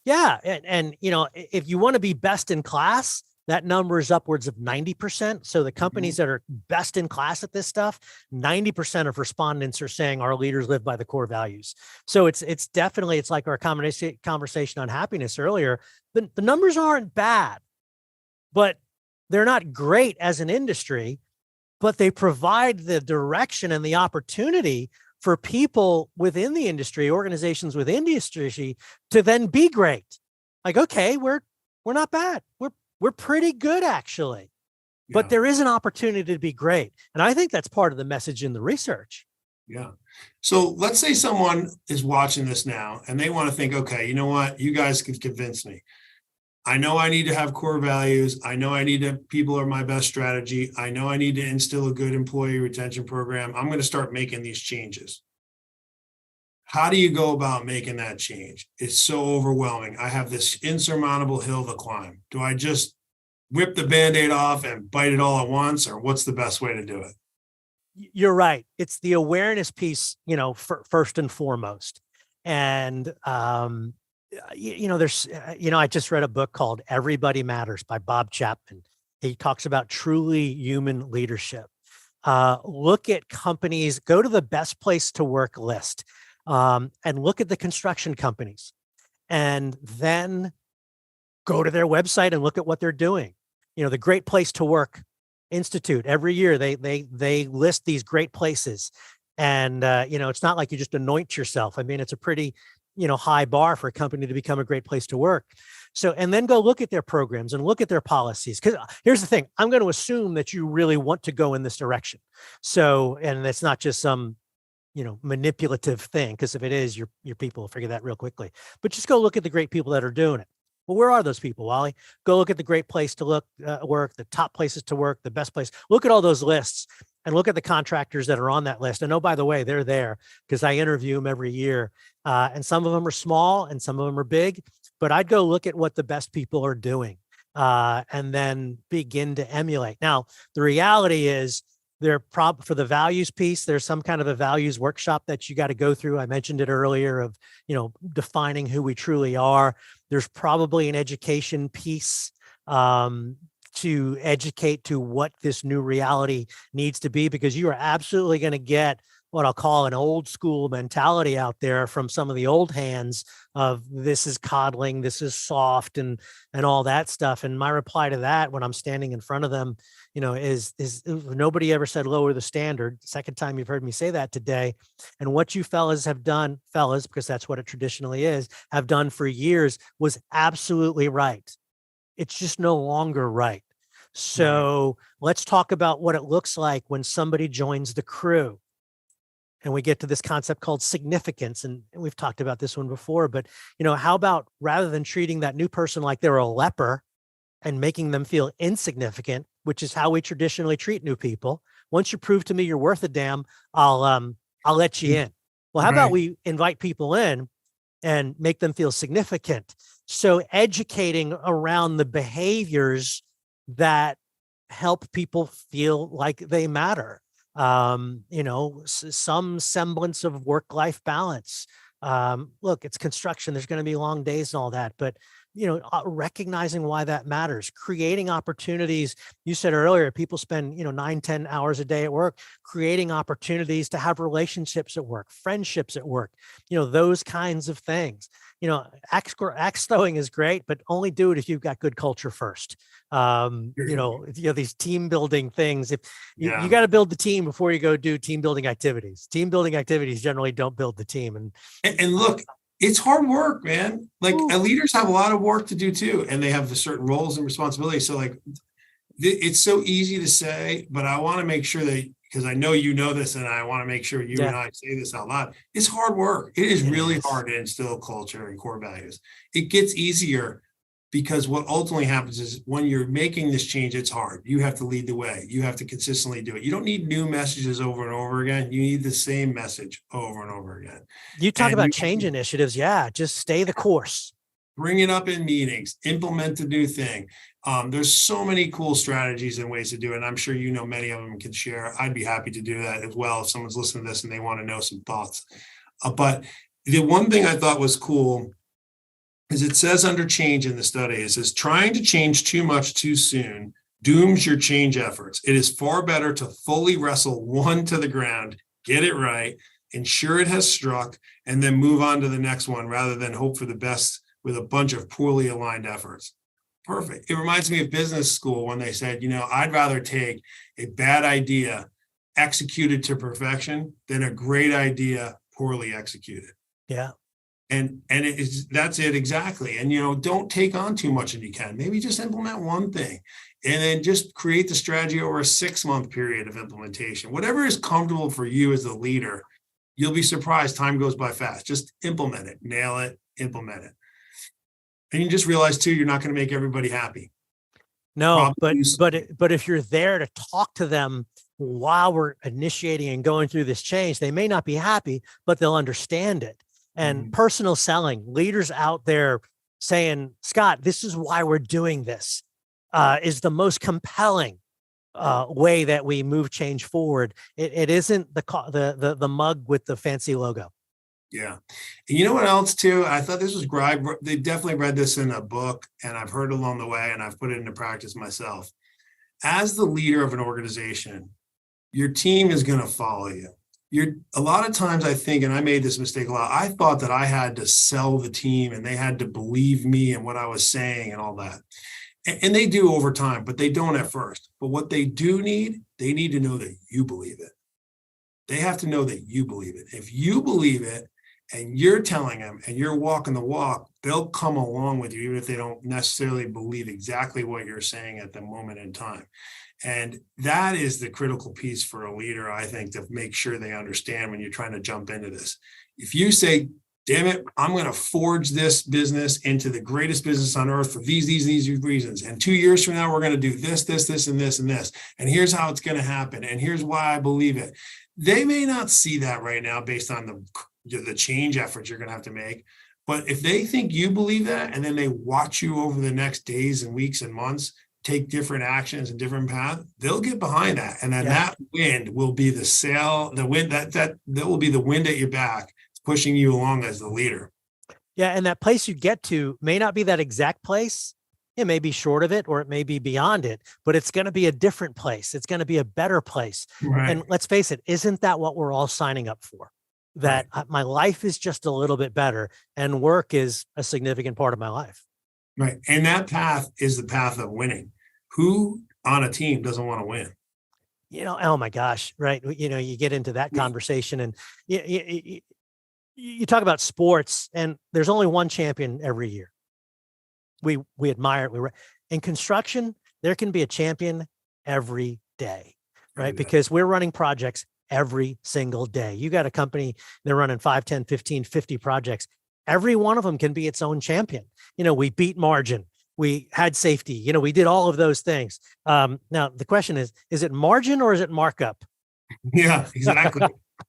Yeah, and you know, if you want to be best in class, that number is upwards of 90%. So the companies that are best in class at this stuff, 90% of respondents are saying our leaders live by the core values. So it's definitely, it's like our conversation on happiness earlier. The numbers aren't bad, but they're not great as an industry, but they provide the direction and the opportunity for people within the industry, organizations within the industry, to then be great. Like, okay, we're not bad. We're pretty good, actually, but there is an opportunity to be great. And I think that's part of the message in the research. Yeah. So let's say someone is watching this now and they want to think, okay, you know what? You guys can convince me. I know I need to have core values. I know I need to, people are my best strategy. I know I need to instill a good employee retention program. I'm going to start making these changes. How do you go about making that change? It's so overwhelming. I have this insurmountable hill to climb. Do I just whip the Band-Aid off and bite it all at once, or what's the best way to do it? You're right. It's the awareness piece, you know, first and foremost. And, you know, there's, you know, I just read a book called Everybody Matters by Bob Chapman. He talks about truly human leadership. Look at companies, go to the best place to work list. And look at the construction companies, and then go to their website and look at what they're doing. You know, the Great Place to Work Institute, every year they list these great places, And, it's not like you just anoint yourself. I mean, it's a pretty, high bar for a company to become a great place to work. So, and then go look at their programs and look at their policies. Because here's the thing, I'm going to assume that you really want to go in this direction. So, and it's not just some, manipulative thing. Because if it is, your people will figure that real quickly. But just go look at the great people that are doing it. Well, where are those people, Wally? Go look at the great place to work, the top places to work, the best place. Look at all those lists and look at the contractors that are on that list. And oh, by the way, they're there because I interview them every year. And some of them are small and some of them are big, but I'd go look at what the best people are doing and then begin to emulate. Now, the reality is for the values piece, there's some kind of a values workshop that you got to go through. I mentioned it earlier of, defining who we truly are. There's probably an education piece to educate to what this new reality needs to be, because you are absolutely going to get what I'll call an old school mentality out there from some of the old hands of this is coddling, this is soft and all that stuff. And my reply to that when I'm standing in front of them, is nobody ever said lower the standard. Second time you've heard me say that today. And what you fellas have done, because that's what it traditionally is, have done for years was absolutely right. It's just no longer right. So let's talk about what it looks like when somebody joins the crew. And we get to this concept called significance. And we've talked about this one before, but how about rather than treating that new person like they're a leper and making them feel insignificant, which is how we traditionally treat new people. Once you prove to me you're worth a damn, I'll let you in. Well, how about we invite people in and make them feel significant? So educating around the behaviors that help people feel like they matter. Some semblance of work-life balance. Look, it's construction. There's going to be long days and all that, but recognizing why that matters, creating opportunities. You said earlier, people spend, 9-10 hours a day at work, creating opportunities to have relationships at work, friendships at work, those kinds of things. Axe throwing is great, but only do it if you've got good culture first. These team building things. If you got to build the team before you go do team building activities. Team building activities generally don't build the team. And look, it's hard work, man. Like leaders have a lot of work to do too, and they have certain roles and responsibilities. So like, it's so easy to say, but I want to make sure that, because I know you know this, and I want to make sure you and I say this out loud. It's hard work. It is really hard to instill culture and core values. It gets easier because what ultimately happens is when you're making this change, it's hard. You have to lead the way. You have to consistently do it. You don't need new messages over and over again. You need the same message over and over again. You talk about change initiatives. Yeah, just stay the course. Bring it up in meetings, implement the new thing. There's so many cool strategies and ways to do it. And I'm sure many of them can share. I'd be happy to do that as well if someone's listening to this and they want to know some thoughts. But the one thing I thought was cool is it says under change in the study, it says trying to change too much too soon dooms your change efforts. It is far better to fully wrestle one to the ground, get it right, ensure it has struck, and then move on to the next one rather than hope for the best with a bunch of poorly aligned efforts. Perfect. It reminds me of business school when they said, I'd rather take a bad idea executed to perfection than a great idea poorly executed. Yeah. And that's it exactly. And, don't take on too much if you can. Maybe just implement one thing and then just create the strategy over a 6-month period of implementation. Whatever is comfortable for you as the leader, you'll be surprised. Time goes by fast. Just implement it, nail it, implement it. And you just realize too, you're not going to make everybody happy. No, but if you're there to talk to them while we're initiating and going through this change, they may not be happy, but they'll understand it. And personal selling, leaders out there saying, Scott, this is why we're doing this, is the most compelling way that we move change forward. It isn't the mug with the fancy logo. Yeah. And you know what else too? I thought this was great. They definitely read this in a book and I've heard along the way and I've put it into practice myself. As the leader of an organization, your team is going to follow you. A lot of times I think, and I made this mistake a lot, I thought that I had to sell the team and they had to believe me and what I was saying and all that. And they do over time, but they don't at first. But what they do need, they need to know that you believe it. They have to know that you believe it. If you believe it and you're telling them and you're walking the walk, they'll come along with you, even if they don't necessarily believe exactly what you're saying at the moment in time. And that is the critical piece for a leader, I think, to make sure they understand when you're trying to jump into this. If you say, damn it, I'm going to forge this business into the greatest business on earth for these reasons. And 2 years from now, we're going to do this, and this, and this. And here's how it's going to happen. And here's why I believe it. They may not see that right now based on the change efforts you're going to have to make. But if they think you believe that, and then they watch you over the next days and weeks and months, take different actions and different paths, they'll get behind that. And then that wind will be the wind that will be the wind at your back, pushing you along as the leader. Yeah. And that place you get to may not be that exact place. It may be short of it, or it may be beyond it, but it's going to be a different place. It's going to be a better place. Right. And let's face it, isn't that what we're all signing up for? That my life is just a little bit better, and work is a significant part of my life. Right. And that path is the path of winning. Who on a team doesn't want to win? Oh my gosh. Right. You get into that conversation, and you talk about sports, and there's only one champion every year. We admire it. In construction, there can be a champion every day, right? Because we're running projects every single day. You got a company, they're running 5, 10, 15, 50 projects. Every one of them can be its own champion. We beat margin. We had safety. We did all of those things. Now, the question is it margin or is it markup? Yeah, exactly.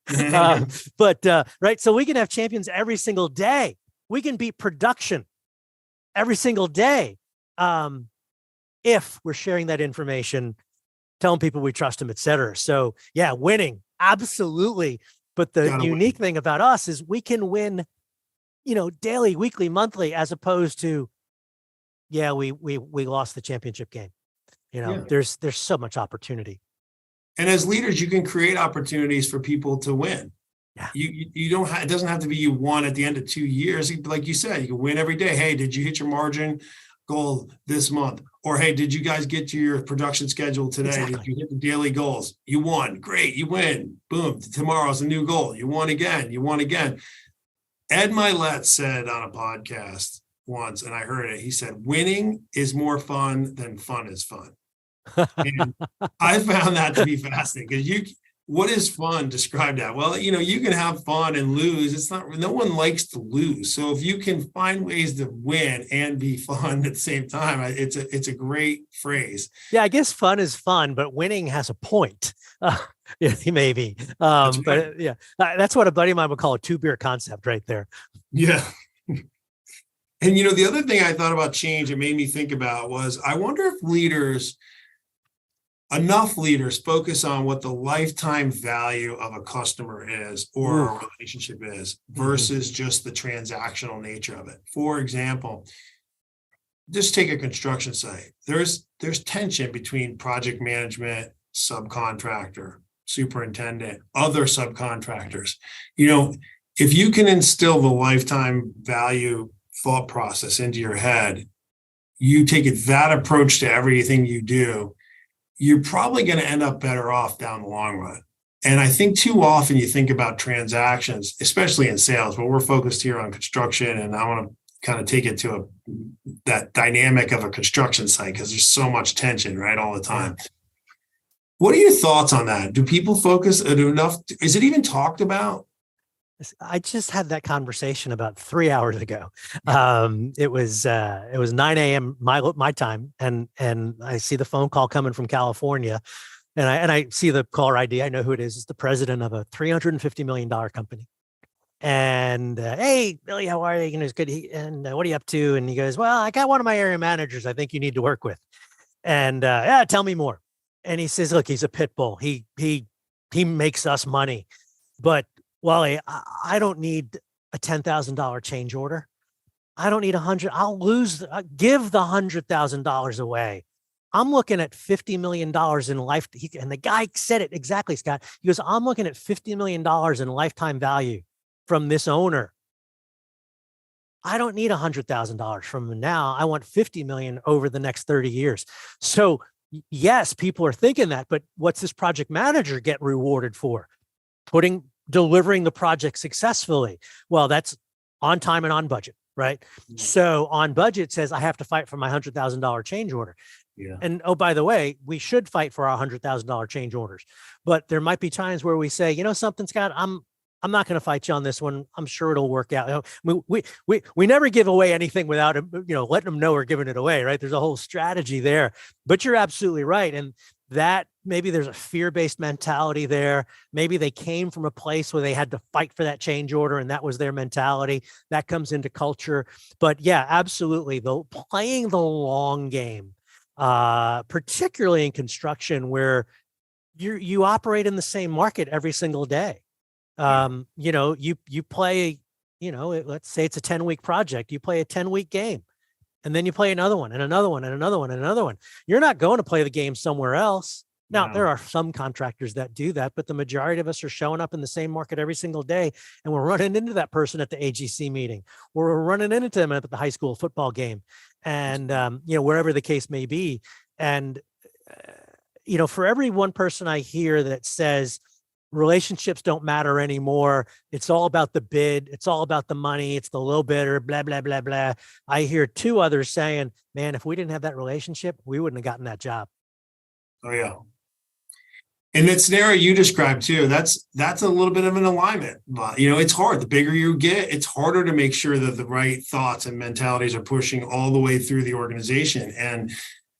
Right. So we can have champions every single day. We can beat production every single day. If we're sharing that information, telling people we trust them, et cetera. So yeah, winning. Absolutely. But the unique thing about us is we can win, daily, weekly, monthly, as opposed to, we lost the championship game. There's so much opportunity. And as leaders, you can create opportunities for people to win. Yeah. You don't it doesn't have to be you won at the end of 2 years. Like you said, you can win every day. Hey, did you hit your margin goal this month? Or, hey, did you guys get to your production schedule today? Exactly. Did you hit the daily goals? You won. Great. You win. Boom. Tomorrow's a new goal. You won again. Ed Milet said on a podcast once, and I heard it, he said, winning is more fun than fun is fun. And I found that to be fascinating, because what is fun? Describe that. Well, you can have fun and lose. No one likes to lose. So if you can find ways to win and be fun at the same time, it's a great phrase. Yeah, I guess fun is fun, but winning has a point. Maybe. But yeah, that's what a buddy of mine would call a 2-beer concept right there. Yeah. And, the other thing I thought about change, it made me think about, was I wonder if enough leaders focus on what the lifetime value of a customer is, or a relationship is, versus just the transactional nature of it. For example, just take a construction site. There's tension between project management, subcontractor, superintendent, other subcontractors. If you can instill the lifetime value thought process into your head, you take that approach to everything you do, you're probably going to end up better off down the long run. And I think too often you think about transactions, especially in sales, but we're focused here on construction, and I want to kind of take it to that dynamic of a construction site, because there's so much tension, right, all the time. What are your thoughts on that? Do people focus enough? Is it even talked about? I just had that conversation about 3 hours ago. It was 9 a.m. my time, and I see the phone call coming from California, and I see the caller ID. I know who it is. It's the president of a $350 million company. And hey, Billy, how are you? It's good. And what are you up to? And he goes, well, I got one of my area managers I think you need to work with. And tell me more. And he says, look, he's a pit bull. He makes us money, but Wally, I don't need a $10,000 change order. I don't need 100. I'll give the $100,000 away. I'm looking at $50 million in life. And the guy said it exactly, Scott. He goes, I'm looking at $50 million in lifetime value from this owner. I don't need $100,000 from him now. I want 50 million over the next 30 years. So yes, people are thinking that, but what's this project manager get rewarded for? delivering the project successfully. Well, that's on time and on budget, right? Mm-hmm. So on budget says I have to fight for my $100,000 change order. Yeah. And oh, by the way, we should fight for our $100,000 change orders. But there might be times where we say, you know something, Scott, I'm not going to fight you on this one. I'm sure it'll work out. We never give away anything without, letting them know we're giving it away, right? There's a whole strategy there, but you're absolutely right. And that maybe there's a fear-based mentality there. Maybe they came from a place where they had to fight for that change order and that was their mentality. That comes into culture. But yeah, absolutely. Playing the long game, particularly in construction where you operate in the same market every single day. You play, let's say it's a 10-week project, you play a 10-week game and then you play another one and another one and another one and another one. You're not going to play the game somewhere else. Now, there are some contractors that do that, but the majority of us are showing up in the same market every single day. And we're running into that person at the AGC meeting, or we're running into them at the high school football game and, wherever the case may be. And, for every one person I hear that says, relationships don't matter anymore, it's all about the bid, it's all about the money, it's the low bidder, blah, blah, blah, blah. I hear two others saying, man, if we didn't have that relationship, we wouldn't have gotten that job. Oh, yeah. In that scenario you described too, that's a little bit of an alignment. But, it's hard. The bigger you get, it's harder to make sure that the right thoughts and mentalities are pushing all the way through the organization. And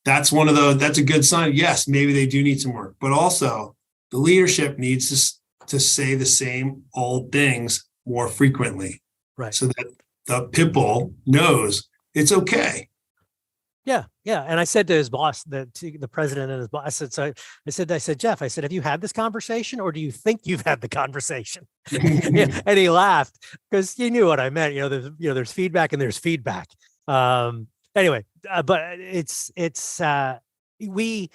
that's that's a good sign. Yes, maybe they do need some work, but also the leadership needs to say the same old things more frequently, right? So that the people knows it's okay. Yeah. And I said to his boss, the president and his boss, I said, Jeff, have you had this conversation, or do you think you've had the conversation? Yeah, and he laughed because he knew what I meant. There's feedback and there's feedback. Anyway, but we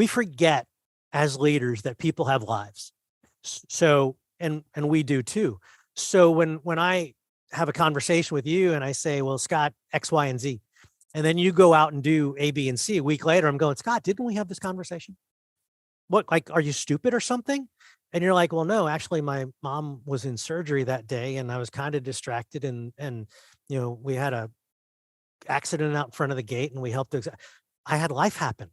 forget as leaders that people have lives. So, and we do too. So when I have a conversation with you and I say, well, Scott, X, Y, and Z, and then you go out and do A, B, and C a week later, I'm going, Scott, didn't we have this conversation? What, are you stupid or something? And you're like, well, no, actually my mom was in surgery that day and I was kind of distracted and we had a accident out in front of the gate and we helped. I had life happen.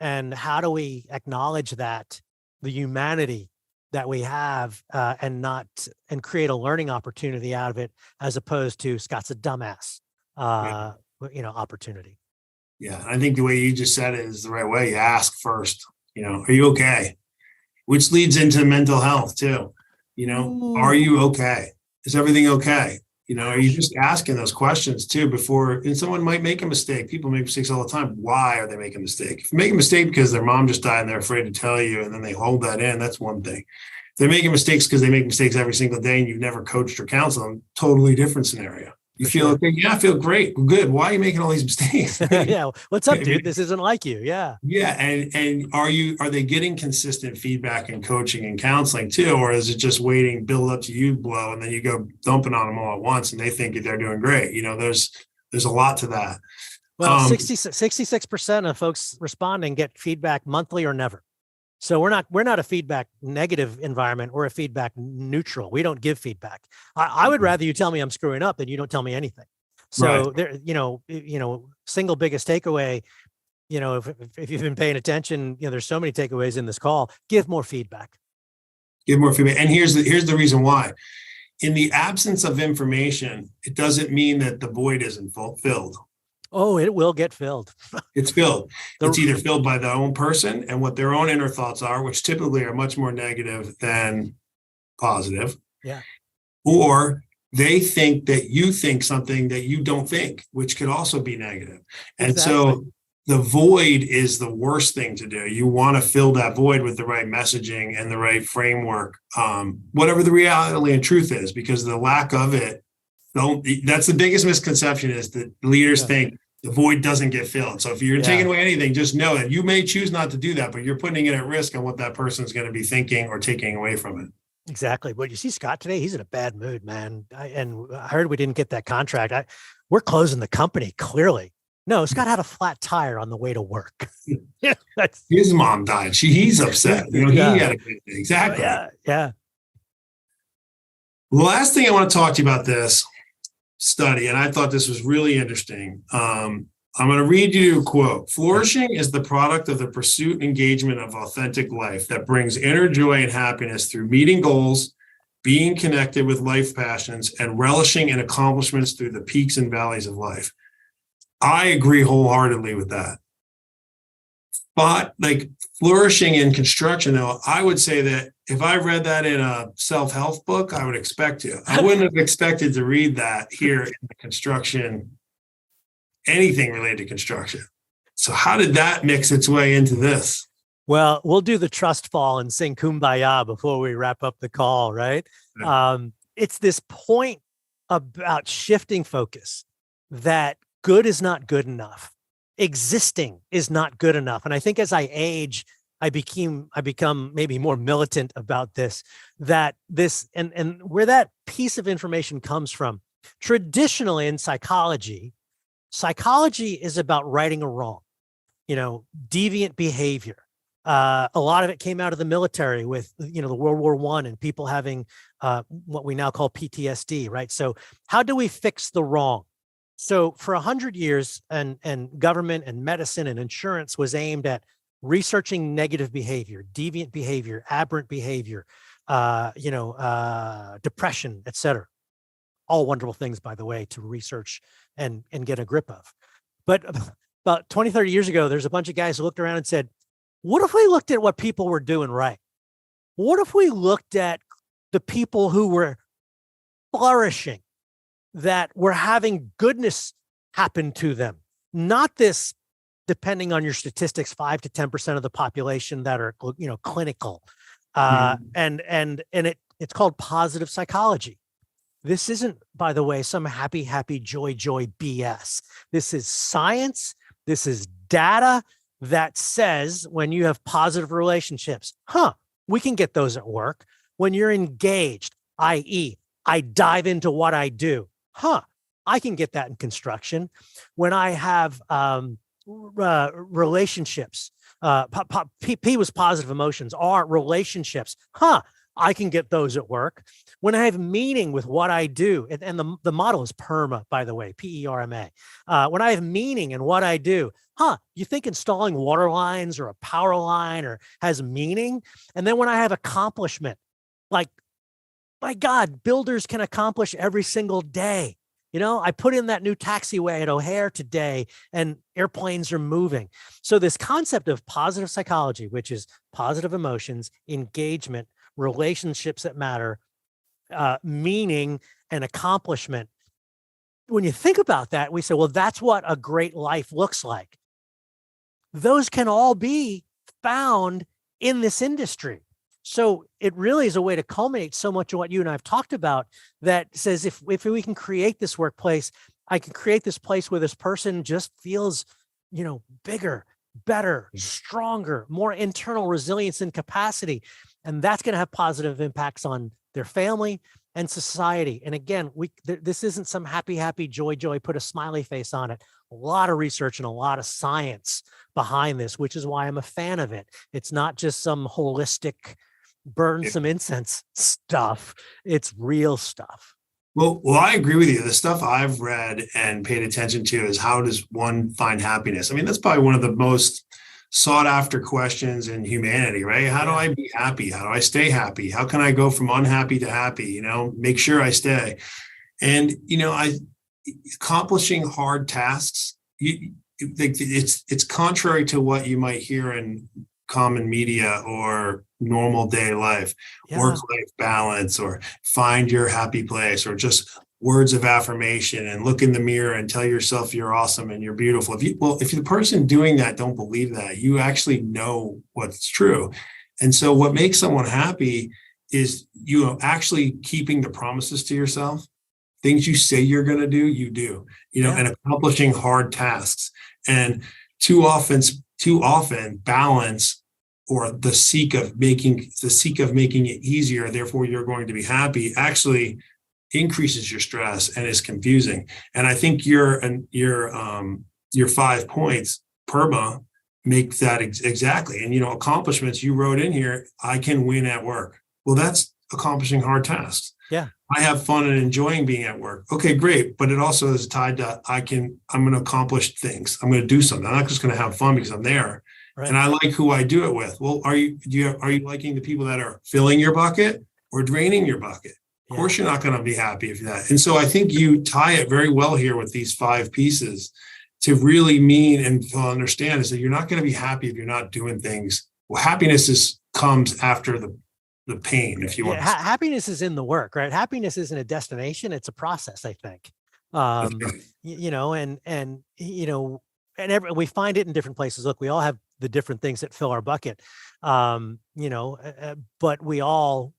And how do we acknowledge that, the humanity that we have, and create a learning opportunity out of it, as opposed to Scott's a dumbass, opportunity. Yeah. I think the way you just said it is the right way. You ask first, are you okay? Which leads into mental health too. Are you okay? Is everything okay? Are you just asking those questions too and someone might make a mistake. People make mistakes all the time. Why are they making a mistake? If they make a mistake because their mom just died and they're afraid to tell you and then they hold that in, that's one thing. If they're making mistakes because they make mistakes every single day and you've never coached or counseled them, totally different scenario. You feel okay? Yeah, I feel great. Good. Why are you making all these mistakes? Yeah. What's up, dude? This isn't like you. Yeah. Yeah. And are they getting consistent feedback and coaching and counseling too? Or is it just waiting, build up to you blow, and then you go dumping on them all at once and they think they're doing great? There's a lot to that. Well, 66% of folks responding get feedback monthly or never. So we're not a feedback negative environment. We're a feedback neutral. We don't give feedback. I would rather you tell me I'm screwing up than you don't tell me anything. So right. There, single biggest takeaway, if you've been paying attention, there's so many takeaways in this call. Give more feedback. Give more feedback. And here's the reason why. In the absence of information, it doesn't mean that the void isn't filled. Oh, it will get filled. It's filled. It's either filled by their own person and what their own inner thoughts are, which typically are much more negative than positive. Yeah. Or they think that you think something that you don't think, which could also be negative. And exactly. So the void is the worst thing to do. You want to fill that void with the right messaging and the right framework, whatever the reality and truth is, because the lack of it, that's the biggest misconception, is that leaders think the void doesn't get filled. So if you're taking away anything, just know that you may choose not to do that, but you're putting it at risk on what that person's going to be thinking or taking away from it. Exactly. But you see Scott today, he's in a bad mood, man. And I heard we didn't get that contract. We're closing the company, clearly. No, Scott had a flat tire on the way to work. His mom died. He's upset. He had a good day. Exactly. Yeah. The last thing I want to talk to you about this study, and I thought this was really interesting. I'm going to read you a quote. Flourishing is the product of the pursuit and engagement of authentic life that brings inner joy and happiness through meeting goals, being connected with life passions, and relishing in accomplishments through the peaks and valleys of life. I agree wholeheartedly with that. But like flourishing in construction, though, I would say that if I read that in a self-help book, I would expect to. I wouldn't have expected to read that here in the construction, anything related to construction. So how did that mix its way into this? Well, we'll do the trust fall and sing Kumbaya before we wrap up the call, right? Yeah. It's this point about shifting focus that good is not good enough. Existing is not good enough. And I think as I age, I become maybe more militant about this, and where that piece of information comes from. Traditionally in psychology is about righting a wrong, deviant behavior. A lot of it came out of the military with, the World War I and people having what we now call PTSD, right? So how do we fix the wrong? So for 100 years, and government and medicine and insurance was aimed at researching negative behavior, deviant behavior, aberrant behavior, depression, et cetera. All wonderful things, by the way, to research and get a grip of. But about 20, 30 years ago, there's a bunch of guys who looked around and said, what if we looked at what people were doing right? What if we looked at the people who were flourishing, that were having goodness happen to them? Not this, depending on your statistics, 5 to 10% of the population that are, clinical. And it's called positive psychology. This isn't, by the way, some happy, joy BS. This is science. This is data that says when you have positive relationships, we can get those at work. When you're engaged, i.e., I dive into what I do, I can get that in construction. When I have relationships, P was positive emotions, R relationships, I can get those at work. When I have meaning with what I do, and the model is PERMA, by the way, PERMA. When I have meaning in what I do, you think installing water lines or a power line or has meaning? And then when I have accomplishment, like, my God, builders can accomplish every single day. I put in that new taxiway at O'Hare today and airplanes are moving. So this concept of positive psychology, which is positive emotions, engagement, relationships that matter, meaning and accomplishment. When you think about that, we say, well, that's what a great life looks like. Those can all be found in this industry. So it really is a way to culminate so much of what you and I have talked about, that says if we can create this workplace, I can create this place where this person just feels, bigger, better, stronger, more internal resilience and capacity. And that's going to have positive impacts on their family and society. And again, this isn't some happy, joy, put a smiley face on it. A lot of research and a lot of science behind this, which is why I'm a fan of it. It's not just some holistic burn some incense stuff. It's real stuff. Well, I agree with you. The stuff I've read and paid attention to is, how does one find happiness? I mean, that's probably one of the most sought after questions in humanity, right? How do I be happy? How do I stay happy? How can I go from unhappy to happy? Make sure I stay. And, accomplishing hard tasks, it's contrary to what you might hear in common media or normal day life, work-life balance, or find your happy place, or just words of affirmation and look in the mirror and tell yourself you're awesome and you're beautiful. If the person doing that don't believe that, you actually know what's true. And so what makes someone happy is actually keeping the promises to yourself. Things you say you're going to do, you do, and accomplishing hard tasks. And too often balance, or the seek of making it easier, therefore you're going to be happy, actually increases your stress and is confusing. And I think your 5 points, PERMA, make that exactly. And accomplishments you wrote in here, I can win at work. Well, that's accomplishing hard tasks. Yeah. I have fun and enjoying being at work. Okay, great. But it also is tied to I'm going to accomplish things. I'm going to do something. I'm not just going to have fun because I'm there. Right. And I like who I do it with. Well, are you liking the people that are filling your bucket or draining your bucket? Of course, you're not going to be happy if that. And so I think you tie it very well here with these 5 pieces to really mean and to understand is that you're not going to be happy if you're not doing things. Well, happiness comes after the pain, if you want. Happiness is in the work, right? Happiness isn't a destination; it's a process, I think. You know, and you know, and we find it in different places. Look, we all have the different things that fill our bucket, you know, but we all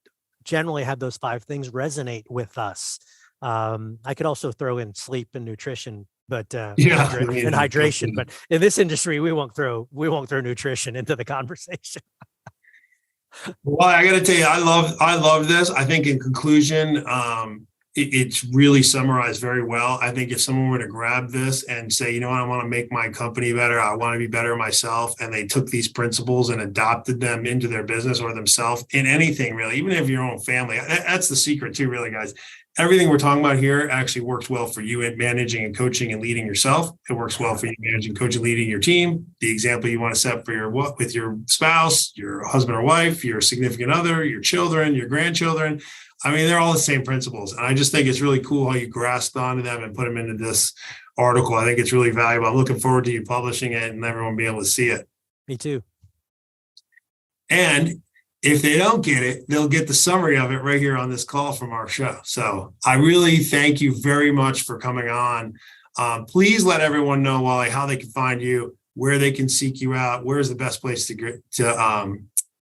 generally have those 5 things resonate with us. I could also throw in sleep and nutrition, but and hydration. But in this industry, we won't throw nutrition into the conversation. Well, I got to tell you, I love this. I think in conclusion, it's really summarized very well. I think if someone were to grab this and say, you know what, I want to make my company better, I want to be better myself, and they took these principles and adopted them into their business or themselves in anything really, even if your own family, that's the secret too, really, guys. Everything we're talking about here actually works well for you in managing and coaching and leading yourself. It works well for you managing, coaching, leading your team. The example you want to set for with your spouse, your husband or wife, your significant other, your children, your grandchildren. I mean, they're all the same principles. And I just think it's really cool how you grasped onto them and put them into this article. I think it's really valuable. I'm looking forward to you publishing it and everyone being able to see it. Me too. And if they don't get it, they'll get the summary of it right here on this call from our show. So I really thank you very much for coming on. Please let everyone know, Wally, how they can find you, where they can seek you out. Where's the best place to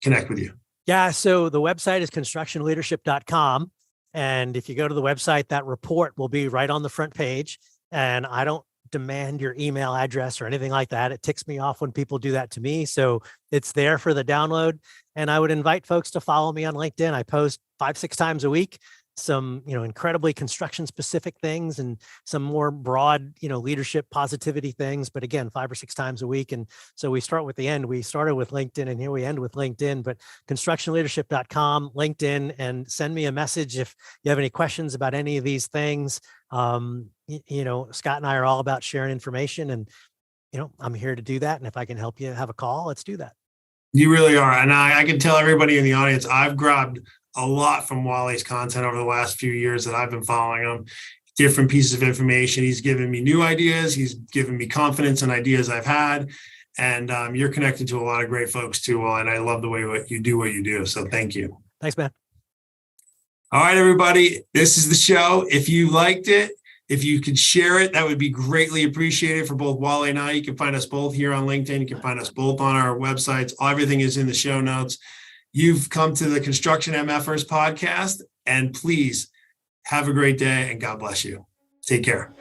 connect with you? Yeah. So the website is constructionleadership.com. And if you go to the website, that report will be right on the front page. And I don't demand your email address or anything like that. It ticks me off when people do that to me. So it's there for the download. And I would invite folks to follow me on LinkedIn. I post 5-6 times a week, some, you know, incredibly construction specific things and some more broad, you know, leadership positivity things. But again, 5 or 6 times a week. And so we start with the end. We started with LinkedIn and here we end with LinkedIn, but constructionleadership.com, LinkedIn, and send me a message if you have any questions about any of these things. You know, Scott and I are all about sharing information and, you know, I'm here to do that. And if I can help you have a call, let's do that. You really are. And I can tell everybody in the audience, I've grabbed a lot from Wally's content over the last few years that I've been following him. Different pieces of information. He's given me new ideas. He's given me confidence in ideas I've had. And you're connected to a lot of great folks too, Wally. And I love the way what you do. So thank you. Thanks, man. All right, everybody. This is the show. If you liked it, if you could share it, that would be greatly appreciated for both Wally and I. You can find us both here on LinkedIn. You can find us both on our websites. Everything is in the show notes. You've come to the Construction MF'ers podcast, and please have a great day and God bless you. Take care.